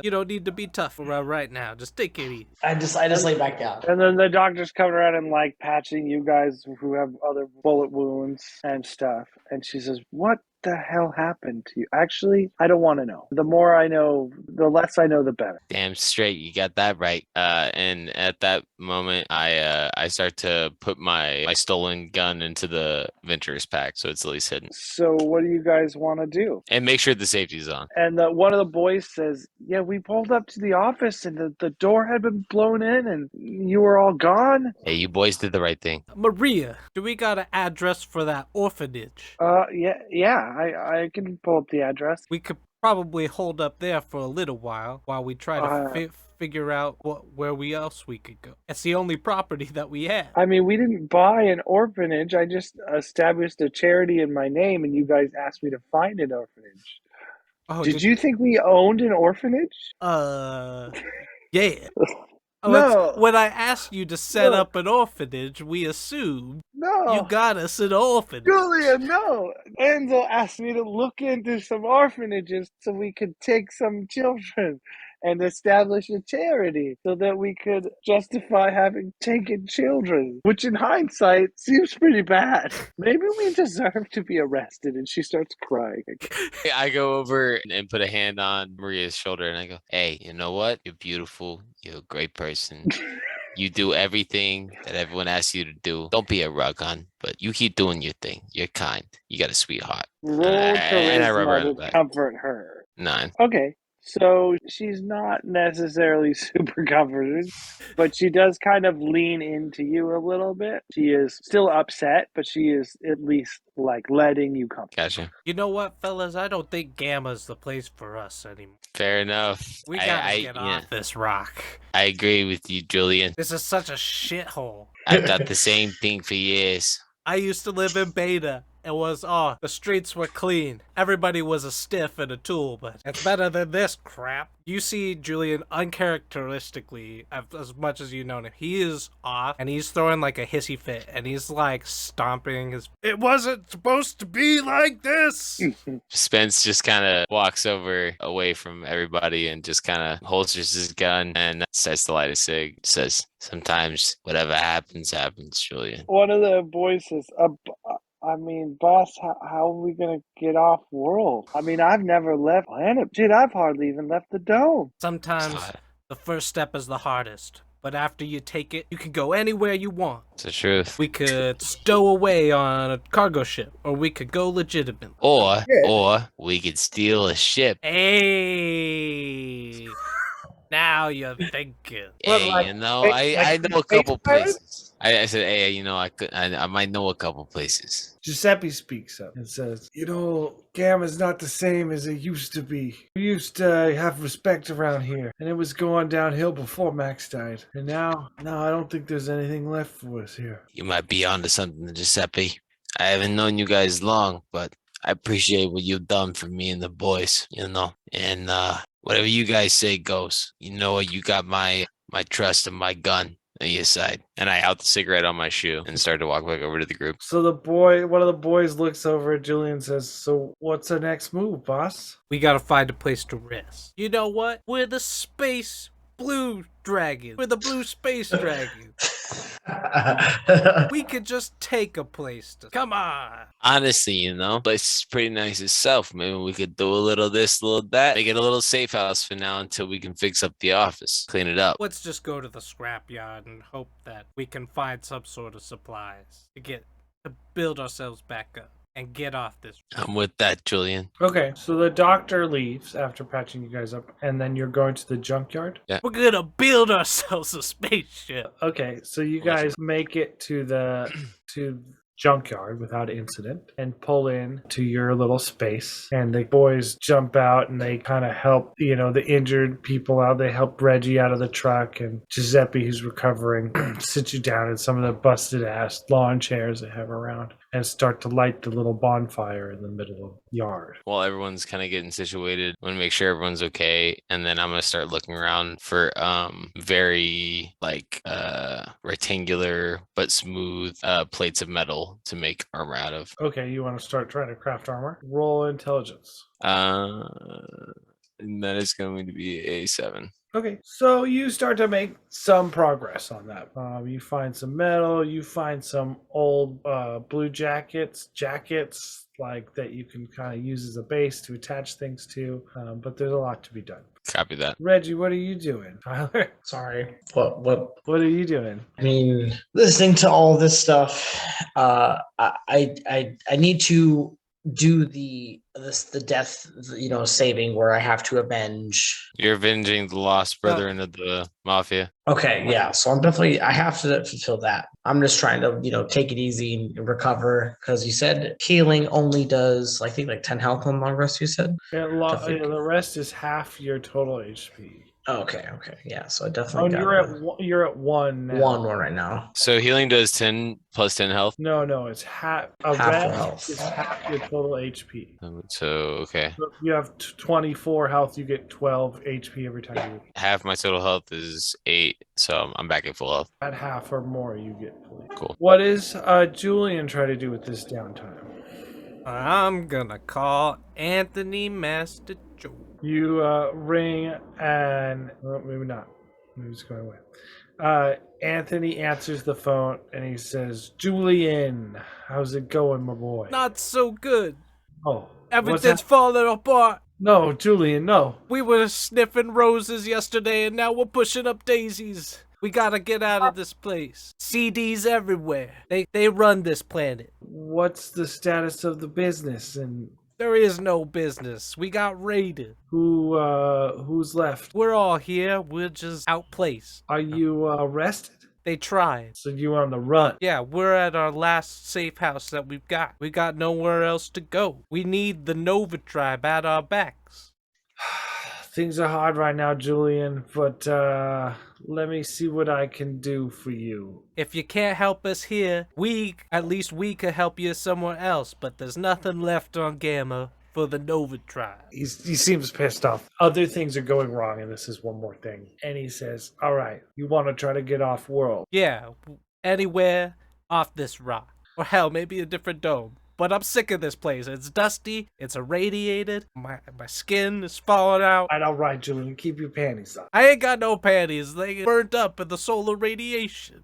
you don't need to be tough right now. Just take it easy.
I just lay back down.
And then the doctor's coming around and like patching you guys who have other bullet wounds and stuff. And she says, "What the hell happened to you?" Actually, I don't want to know. The more I know, the less I know, the better.
Damn straight, you got that right. And at that moment, I start to put my stolen gun into the Venturous pack, so it's at least hidden,
So what do you guys want to do?
and make sure the safety's on.
And one of the boys says, "Yeah, we pulled up to the office and the door had been blown in and you were all gone."
Hey, you boys did the right thing.
Maria, do we got an address for that orphanage?
Yeah, I can pull up the address.
We could probably hold up there for a little while we try to figure out where else we could go. It's the only property that we have.
I mean, we didn't buy an orphanage. I just established a charity in my name, and you guys asked me to find an orphanage.
Oh,
Did you think we owned an orphanage?
Yeah.
No.
When I asked you to set up an orphanage, we assumed
No.
you got us an orphanage.
Julia, no. Enzo asked me to look into some orphanages so we could take some children and establish a charity so that we could justify having taken children, which in hindsight seems pretty bad. Maybe we deserve to be arrested. And she starts crying.
I go over and put a hand on Maria's shoulder, and I go, "Hey, you know what? You're beautiful. You're a great person. You do everything that everyone asks you to do. Don't be a rug on, but you keep doing your thing. You're kind. You got a sweetheart."
Roll
And I rub her on the
charisma to
back.
comfort her.
9.
Okay. So she's not necessarily super comforted, but she does kind of lean into you a little bit. She is still upset, but she is at least like letting you come.
Gotcha.
You know what, fellas? I don't think Gamma's the place for us anymore.
Fair enough.
We gotta get off this rock.
I agree with you, Julian.
This is such a shithole.
I've thought the same thing for years.
I used to live in Beta. It was, the streets were clean. Everybody was a stiff and a tool, but it's better than this crap. You see Julian uncharacteristically, as much as you know him, he is off, and he's throwing like a hissy fit, and he's like stomping his, "It wasn't supposed to be like this!"
Spence just kind of walks away from everybody and just kind of holsters his gun and starts to light a cig. Says, "Sometimes whatever happens, happens, Julian."
One of the boys says, I mean, boss, how are we going to get off world? I mean, I've never left planet. Dude, I've hardly even left the dome.
Sometimes the first step is the hardest, but after you take it, you can go anywhere you want.
It's the truth.
We could stow away on a cargo ship, or we could go legitimate.
Or we could steal a ship.
Hey, now you're thinking.
Hey, I know a couple places. I said, hey, I might know a couple places.
Giuseppe speaks up and says, Gamma's not the same as it used to be. We used to have respect around here, and it was going downhill before Max died. And now I don't think there's anything left for us here.
You might be onto something, Giuseppe. I haven't known you guys long, but I appreciate what you've done for me and the boys, and whatever you guys say goes. You know what? You got my trust and my gun on your side. And I out the cigarette on my shoe and start to walk back over to the group.
So one of the boys looks over at Julian and says, "So what's the next move, boss?"
We gotta find a place to rest. You know what? We're the space blue dragon. We're the blue space dragon. We could just take a place to. Come on.
Honestly, but it's pretty nice itself. Maybe we could do a little this, a little that. Make it a little safe house for now until we can fix up the office, clean it up.
Let's just go to the scrapyard and hope that we can find some sort of supplies to build ourselves back up and get off this.
I'm with that, Julian.
Okay, so the doctor leaves after patching you guys up, and then you're going to the junkyard?
We're gonna build ourselves a spaceship.
Okay, so you guys make it to the junkyard without incident and pull in to your little space, and the boys jump out and they kind of help the injured people out. They help Reggie out of the truck, and Giuseppe, who's recovering, sit you down in some of the busted ass lawn chairs they have around and start to light the little bonfire in the middle of the yard.
While everyone's kind of getting situated, I want to make sure everyone's okay, and then I'm gonna start looking around for very rectangular but smooth plates of metal to make armor out of.
Okay, you want to start trying to craft armor? Roll intelligence.
And that is going to be a 7.
Okay, so you start to make some progress on that. You find some metal, you find some old blue jackets like that you can kind of use as a base to attach things to, but there's a lot to be done.
Copy that.
Reggie, what are you doing? Tyler,
Sorry. What?
what are you doing?
I mean, listening to all this stuff, I need to do the death, saving where I have to avenge.
You're avenging the lost brethren of the Mafia.
Okay, yeah. So I have to fulfill that. I'm just trying to, take it easy and recover, because you said healing only does, I think, like 10 health on long rest, you said?
The rest is half your total HP.
Okay, yeah. So I definitely got
you're at 1 now.
one right now.
So healing does 10 plus 10 health?
No, it's half. A
Half the
rest
health.
is half your total HP.
So, okay.
So if you have 24 health, you get 12 HP every time you
Half my total health is 8, so I'm back at full health.
at half or more, you get fully.
Cool.
What is Julian trying to do with this downtime?
I'm gonna call Anthony Master Joe.
You ring and maybe not. Maybe it's going away. Anthony answers the phone and he says, "Julian, how's it going, my boy?"
Not so good.
Oh,
Everything's falling apart.
No, Julian, no.
We were sniffing roses yesterday and now we're pushing up daisies. We gotta get out of this place. CDs everywhere. They run this planet.
What's the status of the business, and
There is no business. We got raided.
who's left?
We're all here. We're just outplaced.
Are you arrested?
They tried.
So you on the run?
Yeah, we're at our last safe house that we've got. We got nowhere else to go. We need the Nova tribe at our backs.
Things are hard right now, Julian, but let me see what I can do for you.
If you can't help us here, at least we could help you somewhere else, but there's nothing left on Gamma for the Nova tribe.
He seems pissed off. Other things are going wrong, and this is one more thing. And he says, "All right, you want to try to get off world?"
Yeah, anywhere off this rock. Or hell, maybe a different dome. But I'm sick of this place. It's dusty, it's irradiated, my skin is falling out.
All right, Julian, keep your panties on.
I ain't got no panties. They get burnt up in the solar radiation.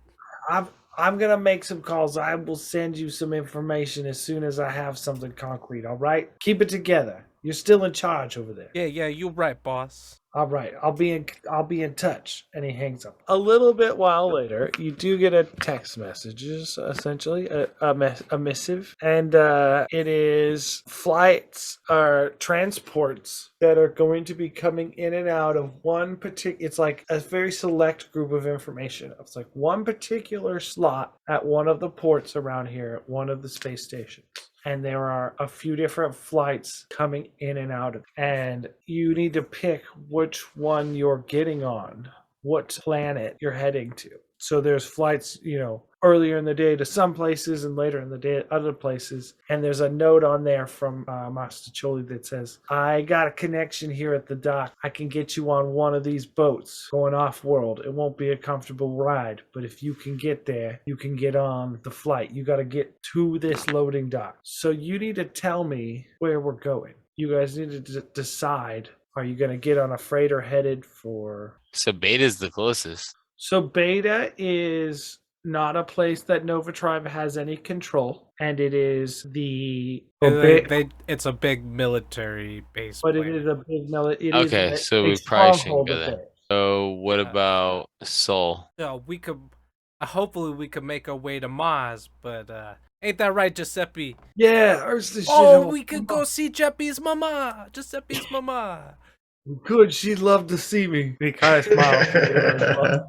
I'm gonna make some calls. I will send you some information as soon as I have something concrete. All right, keep it together. You're still in charge over there.
Yeah, you're right, boss.
All right, I'll be in touch. And he hangs up. A little bit while later, you do get a text messages, essentially a missive, and it is flights or transports that are going to be coming in and out of one particular. It's like a very select group of information. It's like one particular slot at one of the ports around here, at one of the space stations. And there are a few different flights coming in and out of it. And you need to pick which one you're getting on, what planet you're heading to. So there's flights, earlier in the day to some places and later in the day at other places. And there's a note on there from Master Choli that says, "I got a connection here at the dock. I can get you on one of these boats going off world. It won't be a comfortable ride, but if you can get there, you can get on the flight. You got to get to this loading dock. So you need to tell me where we're going. You guys need to decide, are you going to get on a freighter headed for..."
So Beta's the closest.
So Beta is not a place that Nova Tribe has any control, and it is the
It's a big military base.
but it
planet.
is a big it is
Okay, so
a
we probably shouldn't
stronghold
go
of
there.
theirs.
So what about Seoul?
So we could, hopefully we could make our way to Mars, but ain't that right, Giuseppe?
Yeah, hurts the shit.
Oh, we could go see Giuseppe's mama.
Good, she'd love to see me. He kind of smiles.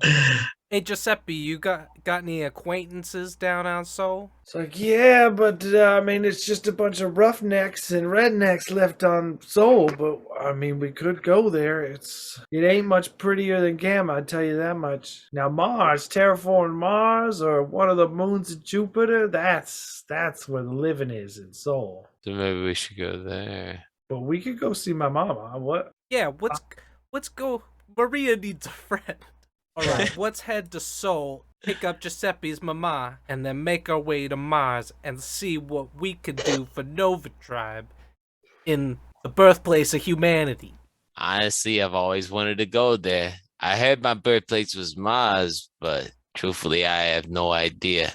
Hey Giuseppe, you got any acquaintances down on Seoul?
It's like, yeah, but I mean, it's just a bunch of roughnecks and rednecks left on Seoul. But I mean, we could go there. It ain't much prettier than Gamma, I tell you that much. Now Mars, terraforming Mars, or one of the moons of Jupiter, that's where the living is in Seoul.
So maybe we should go there.
But we could go see my mama. What?
Yeah, let's go. Maria needs a friend. All right, let's head to Seoul, pick up Giuseppe's mama, and then make our way to Mars and see what we could do for Nova Tribe in the birthplace of humanity.
Honestly, I've always wanted to go there. I heard my birthplace was Mars, but truthfully, I have no idea.